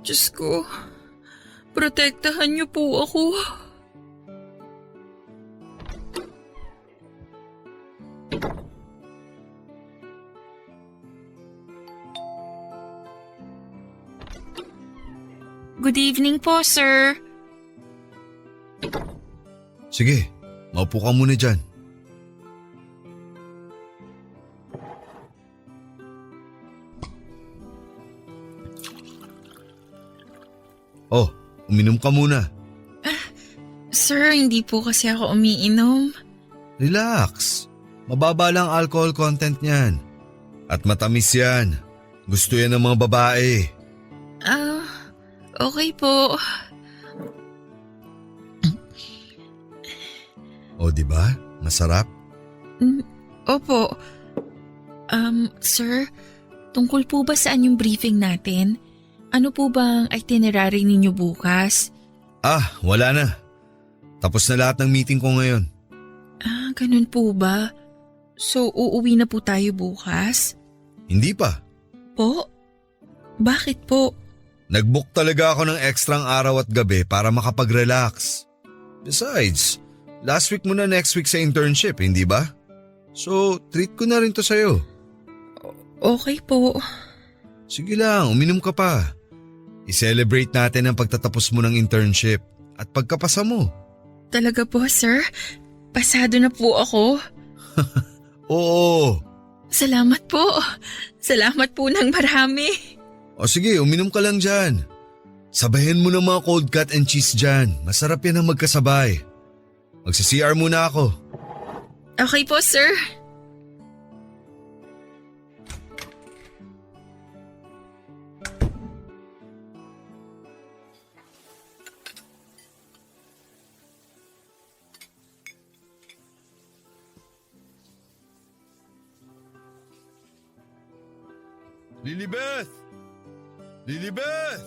Diyos ko, protektahan niyo po ako. Good evening po, sir. Sige, maupo ka muna dyan. Oh, uminom ka muna. Sir, hindi po kasi ako umiinom. Relax. Mababa lang alcohol content niyan. At matamis yan. Gusto yan ng mga babae. Okay po. O di ba? Masarap? Opo. Sir, tungkol po ba saan yung briefing natin? Ano po bang itinerary ninyo bukas? Wala na. Tapos na lahat ng meeting ko ngayon. Ganun po ba? So, uuwi na po tayo bukas? Hindi pa. Po? Bakit po? Nag-book talaga ako ng ekstrang araw at gabi para makapag-relax. Besides, last week mo na next week sa internship, hindi ba? So, treat ko na rin to sa'yo. Okay po. Sige lang, uminom ka pa. I-celebrate natin ang pagtatapos mo ng internship at pagkapasa mo. Talaga po, sir? Pasado na po ako. Oo. Salamat po. Salamat po ng marami. O sige, uminom ka lang dyan. Sabahin mo ng mga cold cut and cheese dyan. Masarap yan ang magkasabay. Magsa-CR muna ako. Okay po, sir. Lilibeth! Lilibeth!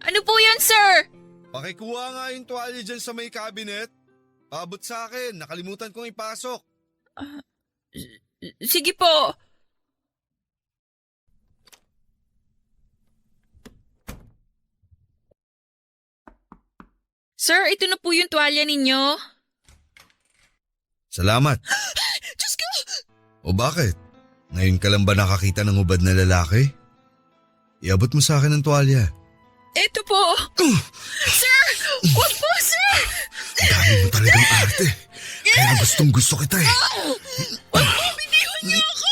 Ano po yan, sir? Pakikuha nga yung tuwalya dyan sa may cabinet. Paabot sa akin, nakalimutan kong ipasok. Sige po. Sir, ito na po yung tuwalya ninyo. Salamat. Diyos ko! O bakit? Ngayon ka lang ba nakakita ng hubad na lalaki? Iabot mo sa akin ang tuwalya. Ito po. Sir! Huwag po, sir! Ang dami mo talagang arte. Kaya gustong gusto kita eh. Huwag po, biniwan niyo ako!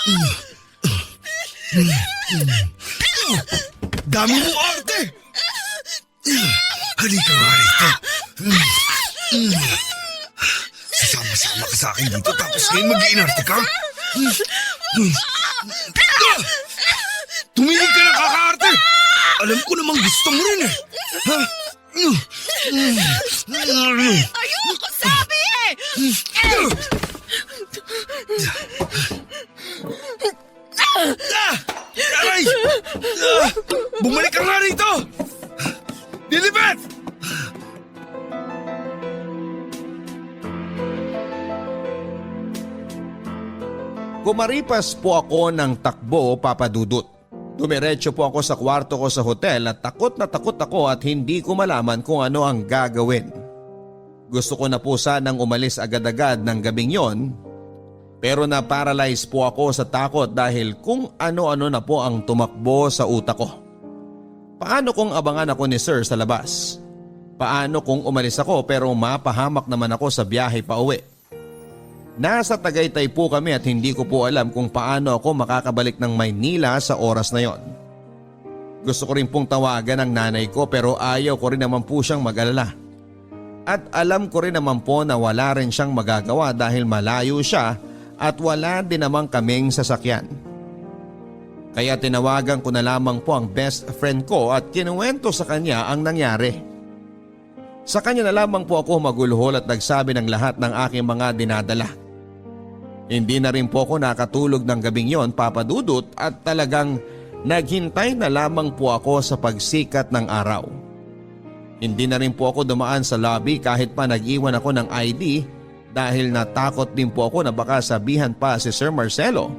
Dami mo arte! Halika nga rito. Sasama-sama ka sa akin dito tapos ngayon mag-iinarte ka? Tumigil ka na kakaarte! Alam ko namang gusto mo rin eh. Ha? Ayoko sabi eh! Aray! Bumalik ka nga rito! Lilibet! Kumaripas po ako ng takbo, Papa Dudut. Dumiretso po ako sa kwarto ko sa hotel at takot na takot ako at hindi ko malaman kung ano ang gagawin. Gusto ko na po sanang umalis agad-agad ng gabing yon, pero na-paralyze po ako sa takot dahil kung ano-ano na po ang tumakbo sa utak ko. Paano kung abangan ako ni Sir sa labas? Paano kung umalis ako pero mapahamak naman ako sa biyahe pa uwi? Nasa Tagaytay po kami at hindi ko po alam kung paano ako makakabalik ng Maynila sa oras na yon. Gusto ko rin pong tawagan ang nanay ko pero ayaw ko rin naman po siyang mag-alala. At alam ko rin naman po na wala rin siyang magagawa dahil malayo siya at wala din naman kaming sasakyan. Kaya tinawagan ko na lamang po ang best friend ko at kinuwento sa kanya ang nangyari. Sa kanya na lamang po ako maguluhol at nagsabi ng lahat ng aking mga dinadala. Hindi na rin po ako nakatulog ng gabing yon, Papa Dudut, at talagang naghintay na lamang po ako sa pagsikat ng araw. Hindi na rin po ako dumaan sa lobby kahit pa nag-iwan ako ng ID dahil natakot din po ako na baka sabihan pa si Sir Marcelo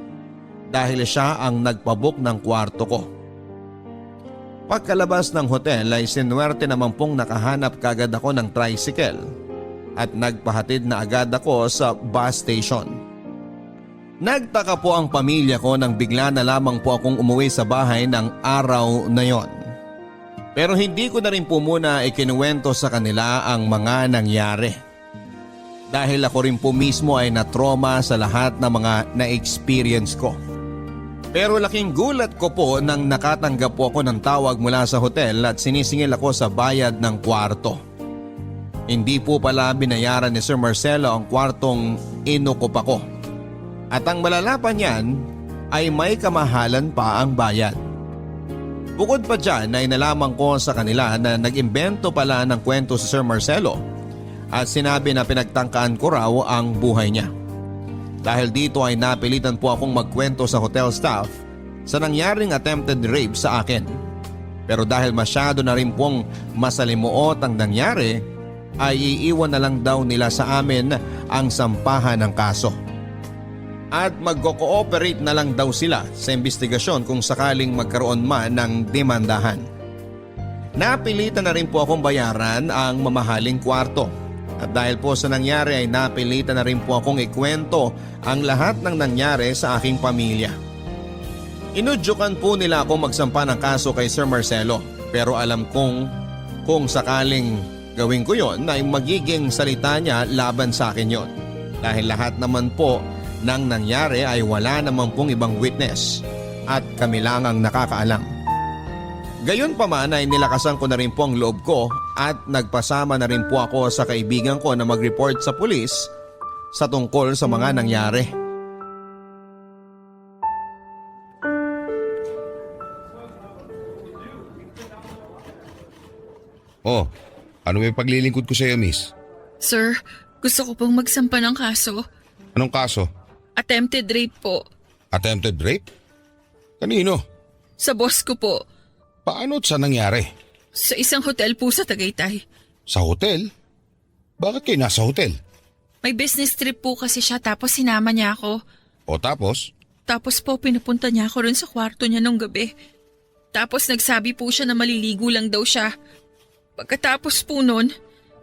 dahil siya ang nagpabook ng kwarto ko. Pagkalabas ng hotel ay sinuwerte naman pong nakahanap kagad ako ng tricycle at nagpahatid na agad ako sa bus station. Nagtaka po ang pamilya ko nang bigla na lamang po akong umuwi sa bahay ng araw na yon. Pero hindi ko na rin po muna ikinuwento sa kanila ang mga nangyari. Dahil ako rin po mismo ay na-trauma sa lahat ng mga na-experience ko. Pero laking gulat ko po nang nakatanggap po ako ng tawag mula sa hotel at sinisingil ako sa bayad ng kwarto. Hindi po pala binayaran ni Sir Marcelo ang kwartong inukup ako. At ang malala pa niyan ay may kamahalan pa ang bayad. Bukod pa dyan ay nalaman ko sa kanila na nag-imbento pala ng kwento si Sir Marcelo at sinabi na pinagtangkaan ko raw ang buhay niya. Dahil dito ay napilitan po akong magkwento sa hotel staff sa nangyaring attempted rape sa akin. Pero dahil masyado na rin pong masalimuot ang nangyari, ay iiwan na lang daw nila sa amin ang sampahan ng kaso. At magko-cooperate na lang daw sila sa investigasyon kung sakaling magkaroon man ng demandahan. Napilitan na rin po akong bayaran ang mamahaling kwarto. At dahil po sa nangyari ay napilitan na rin po akong ikwento ang lahat ng nangyari sa aking pamilya. Inudyukan po nila ako magsampa ng kaso kay Sir Marcelo, pero alam kong kung sakaling gawin ko yon ay magiging salita niya laban sa akin yon. Dahil lahat naman po ng nangyari ay wala naman pong ibang witness at kami lang ang nakakaalam. Gayon pa man ay nilakasan ko na rin po ang loob ko at nagpasama na rin po ako sa kaibigan ko na mag-report sa pulis sa tungkol sa mga nangyari. Oh, ano may paglilingkod ko sa iyo, miss? Sir, gusto ko pong magsampa ng kaso. Anong kaso? Attempted rape po. Attempted rape? Kanino? Sa boss ko po. Paano at saan nangyari? Sa isang hotel po sa Tagaytay. Sa hotel? Bakit kayo nasa hotel? May business trip po kasi siya tapos sinama niya ako. O tapos? Tapos po pinapunta niya ako rin sa kwarto niya nung gabi. Tapos nagsabi po siya na maliligo lang daw siya. Pagkatapos po nun,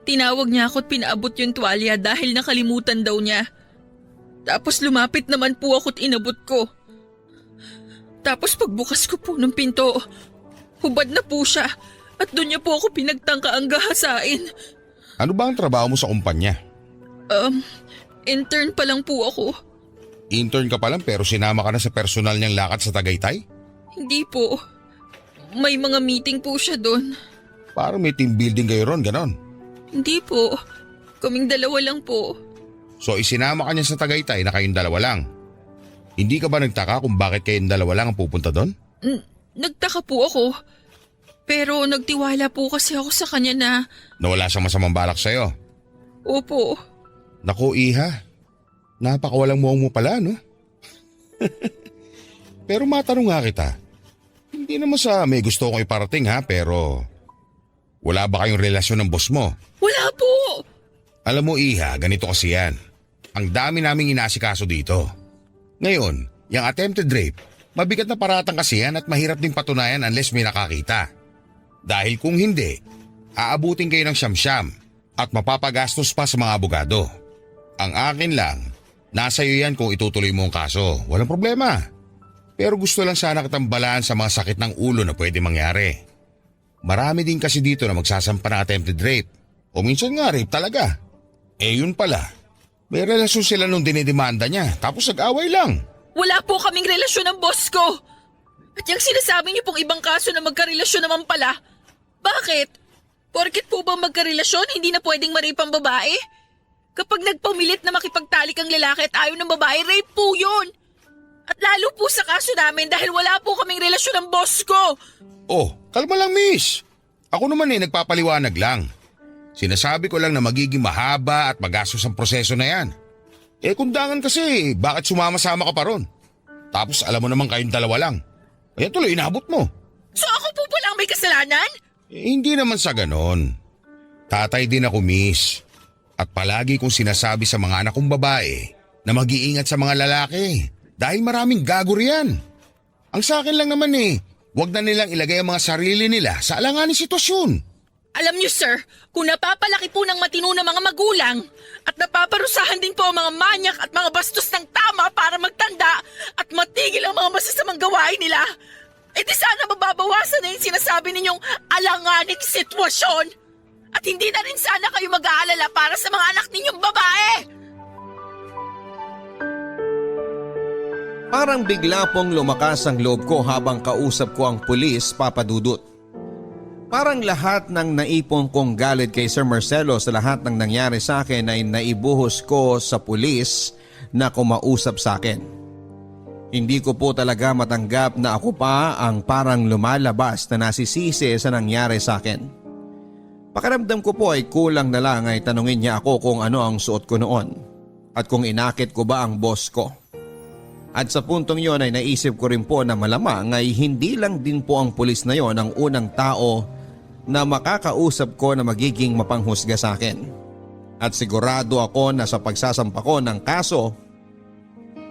tinawag niya ako at pinaabot yung tuwalya dahil nakalimutan daw niya. Tapos lumapit naman po ako at inabot ko. Tapos pagbukas ko po ng pinto, hubad na po siya at doon niya po ako pinagtangkaang gahasain. Ano ba ang trabaho mo sa kumpanya? Intern pa lang po ako. Intern ka pa lang pero sinama ka na sa personal niyang lakad sa Tagaytay? Hindi po. May mga meeting po siya doon. Parang may team building kayo ron, ganon. Hindi po. Kaming dalawa lang po. So isinama ka niya sa Tagaytay na kayong dalawa lang. Hindi ka ba nagtaka kung bakit kayong dalawa lang ang pupunta doon? Nagtaka po ako. Pero nagtiwala po kasi ako sa kanya na… Na wala siyang masamang balak sa'yo? Opo. Naku, Iha. Napakawalang mukhang mo pala, no? Pero matanong nga kita. Hindi naman sa may gusto kong iparating ha, pero… Wala ba kayong relasyon ng boss mo? Wala po! Alam mo, Iha, ganito kasi yan. Ang dami naming inasikaso dito. Ngayon, yung attempted rape, mabigat na paratang kasi yan at mahirap din patunayan unless may nakakita. Dahil kung hindi, aabutin kayo ng siyam-siyam at mapapagastos pa sa mga abogado. Ang akin lang, nasa iyo yan kung itutuloy mo ang kaso. Walang problema. Pero gusto lang sana kitang balaan sa mga sakit ng ulo na pwede mangyari. Marami din kasi dito na magsasampa ng attempted rape. O minsan nga rape talaga. Eh yun pala, may relasyon sila nung dinidemanda niya tapos nag-away lang. Wala po kaming relasyon ng boss ko. At yung sinasabi niyo pong ibang kaso na magkarelasyon naman pala. Bakit? Porket po bang magkarelasyon, hindi na pwedeng ma-rape ang babae? Kapag nagpamilit na makipagtalik ang lalaki at ayaw ng babae, rape po yun. At lalo po sa kaso namin dahil wala po kaming relasyon ng boss ko. Oh, kalma lang miss. Ako naman nagpapaliwanag lang. Sinasabi ko lang na magiging mahaba at magastos ang proseso na yan. Eh kundangan kasi, bakit sumama-sama ka pa ron? Tapos alam mo naman kayong dalawa lang. Kaya tuloy inabot mo. So ako po palang may kasalanan? Eh, hindi naman sa ganon. Tatay din ako miss. At palagi kong sinasabi sa mga anak kong babae na mag-iingat sa mga lalaki. Dahil maraming gago riyan. Ang sa akin lang naman huwag na nilang ilagay ang mga sarili nila sa alanganing sitwasyon. Alam niyo sir, kung napapalaki po ng matino na mga magulang at napaparusahan din po ang mga manyak at mga bastos ng tama para magtanda at matigil ang mga masasamang gawain nila, eh di sana mababawasan na yung sinasabi ninyong alanganing sitwasyon. At hindi na rin sana kayo mag-aalala para sa mga anak ninyong babae. Parang bigla pong lumakas ang loob ko habang kausap ko ang pulis, Papa Dudut. Parang lahat ng naipon kong galit kay Sir Marcelo sa lahat ng nangyari sa akin ay naibuhos ko sa pulis na kumausap sa akin. Hindi ko po talaga matanggap na ako pa ang parang lumalabas na nasisisi sa nangyari sa akin. Pakiramdam ko po ay kulang na lang ay tanungin niya ako kung ano ang suot ko noon at kung inakit ko ba ang boss ko. At sa puntong yon ay naisip ko rin po na malamang ay hindi lang din po ang pulis na yon ang unang tao na makakausap ko na magiging mapanghusga sa akin. At sigurado ako na sa pagsasampa ko ng kaso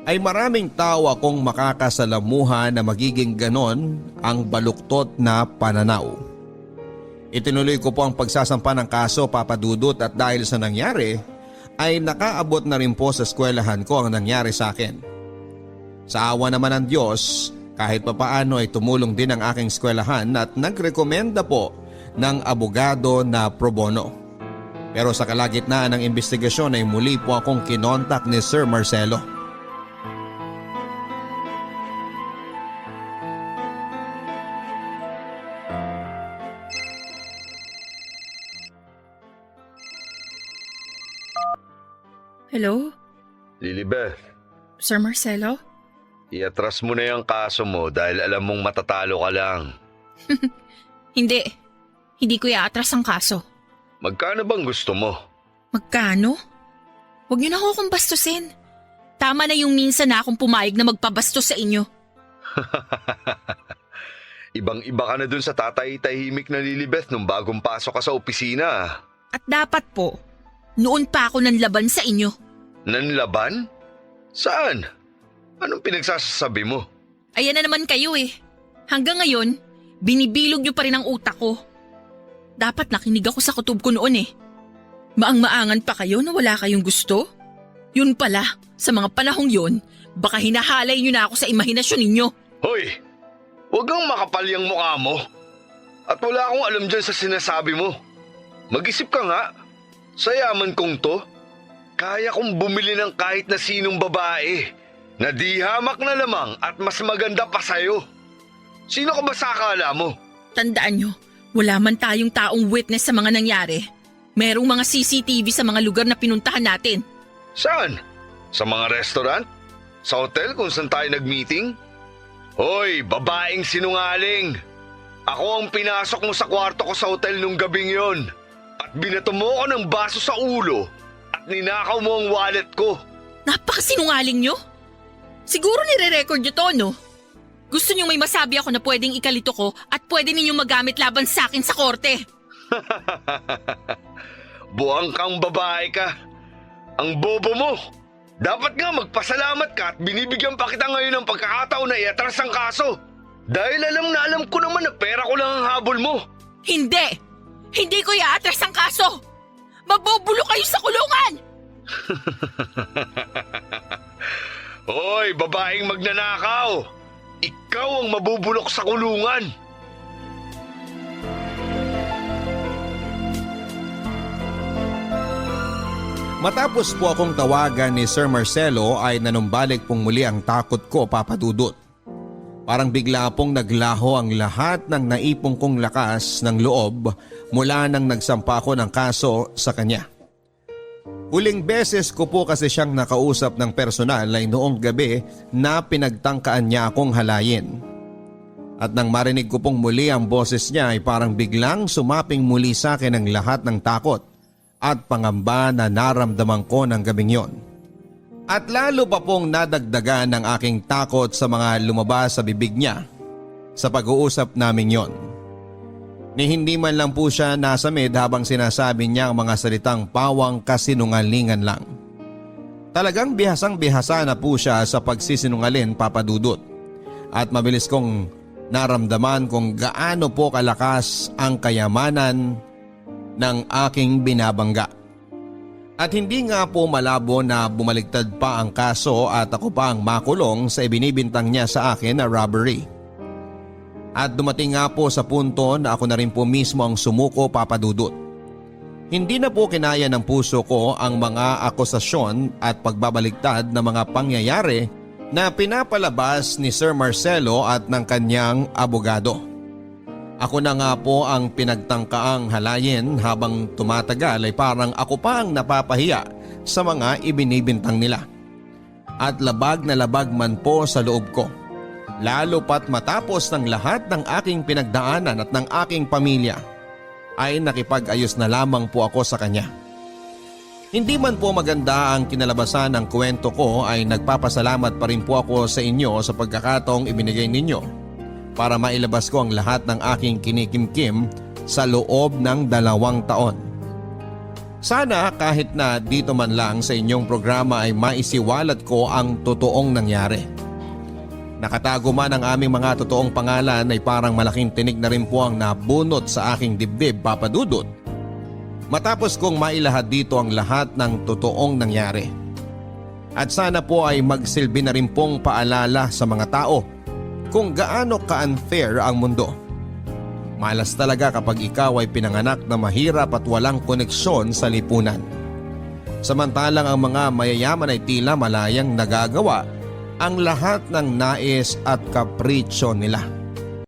ay maraming tao akong makakasalamuhan na magiging ganon ang baluktot na pananaw. Itinuloy ko po ang pagsasampa ng kaso, Papa Dudut, at dahil sa nangyari ay nakaabot na rin po sa eskwelahan ko ang nangyari sa akin. Sa awa naman ng Diyos, kahit papaano ay tumulong din ang aking eskwelahan at nagrekomenda po ng abogado na pro bono. Pero sa kalagitnaan ng investigasyon ay muli po akong kinontak ni Sir Marcelo. Hello? Lilibeth, Sir Marcelo? iatras mo na yung kaso mo dahil alam mong matatalo ka lang. Hindi. Hindi ko iaatras ang kaso. Magkano bang gusto mo? Magkano? Huwag niyo na ako kong bastusin. Tama na yung minsan na akong pumayag na magpabastos sa inyo. Ibang-iba ka na dun sa tatay-tahimik na Lilibeth nung bagong pasok ka sa opisina. At dapat po, noon pa ako nanlaban sa inyo. Nanlaban? Saan? Anong pinagsasabi mo? Ayan na naman kayo eh. Hanggang ngayon, binibilog niyo pa rin ang utak ko. Dapat nakinig ako sa kutob ko noon eh. Maang-maangan pa kayo na wala kayong gusto? Yun pala, sa mga panahong yun, baka hinahalay niyo na ako sa imahinasyon ninyo. Hoy! Huwag kang makapal yung mukha mo. At wala akong alam dyan sa sinasabi mo. Mag-isip ka nga. Sa yaman kong to, kaya kong bumili ng kahit na sinong babae na di hamak na lamang at mas maganda pa sa'yo. Sino ka ba sa akala mo? Tandaan nyo, wala man tayong taong witness sa mga nangyari. Merong mga CCTV sa mga lugar na pinuntahan natin. Saan? Sa mga restaurant? Sa hotel kung saan tayo nag-meeting? Hoy, babaeng sinungaling! Ako ang pinasok mo sa kwarto ko sa hotel nung gabing yon. At binato mo ko ng baso sa ulo at ninakaw mo ang wallet ko. Napakasinungaling nyo? Siguro nire-record nyo to, no? Gusto nyo may masabi ako na pwedeng ikalito ko at pwede ninyong magamit laban sa akin sa korte. Buang kang babae ka. Ang bobo mo. Dapat nga magpasalamat ka at binibigyan pa kita ngayon ng pagkakataon na iatras ang kaso. Dahil alam na alam ko naman na pera ko lang ang habol mo. Hindi! Hindi ko iaatras ang kaso! Mabubulo kayo sa kulungan! Hoy, babaeng magnanakaw! Ikaw ang mabubulok sa kulungan! Matapos po akong tawagan ni Sir Marcelo ay nanumbalik pong muli ang takot ko, Papa Dudut. Parang bigla pong naglaho ang lahat ng naipong kong lakas ng loob mula nang nagsampa ko ng kaso sa kanya. Huling beses ko po kasi siyang nakausap ng personal ay noong gabi na pinagtangkaan niya akong halayin. At nang marinig ko pong muli ang boses niya ay parang biglang sumaping muli sa akin ang lahat ng takot at pangamba na naramdaman ko ng gabing yon. At lalo pa pong nadagdagan ng aking takot sa mga lumabas sa bibig niya sa pag-uusap namin yon. Ni hindi man lang po siya nasamid habang sinasabi niya ang mga salitang pawang kasinungalingan lang. Talagang bihasang-bihasa na po siya sa pagsisinungalin, Papa Dudut. At mabilis kong naramdaman kung gaano po kalakas ang kayamanan ng aking binabangga. At hindi nga po malabo na bumaligtad pa ang kaso at ako pa ang makulong sa ibinibintang niya sa akin na robbery. At dumating nga po sa punto na ako na rin po mismo ang sumuko, Papa Dudut. Hindi na po kinaya ng puso ko ang mga akusasyon at pagbabaligtad na mga pangyayari na pinapalabas ni Sir Marcelo at ng kanyang abogado. Ako na nga po ang pinagtangkaang halayin habang tumatagal ay parang ako pa ang napapahiya sa mga ibinibintang nila. at labag na labag man po sa loob ko. Lalo pat matapos ng lahat ng aking pinagdaanan at ng aking pamilya ay nakipag-ayos na lamang po ako sa kanya. Hindi man po maganda ang kinalabasan ng kwento ko ay nagpapasalamat pa rin po ako sa inyo sa pagkakataong ibinigay ninyo para mailabas ko ang lahat ng aking kinikimkim sa loob ng 2 taon. Sana kahit na dito man lang sa inyong programa ay maisiwalat ko ang totoong nangyari. Nakatago man ang aming mga totoong pangalan ay parang malaking tinig na rin po ang nabunot sa aking dibdib, Papa Dudut. Matapos kong mailahad dito ang lahat ng totoong nangyari. At sana po ay magsilbi na rin pong paalala sa mga tao kung gaano ka-unfair ang mundo. Malas talaga kapag ikaw ay pinanganak na mahirap at walang koneksyon sa lipunan. Samantalang ang mga mayayaman ay tila malayang nagagawa ang lahat ng nais at kapritsyo nila.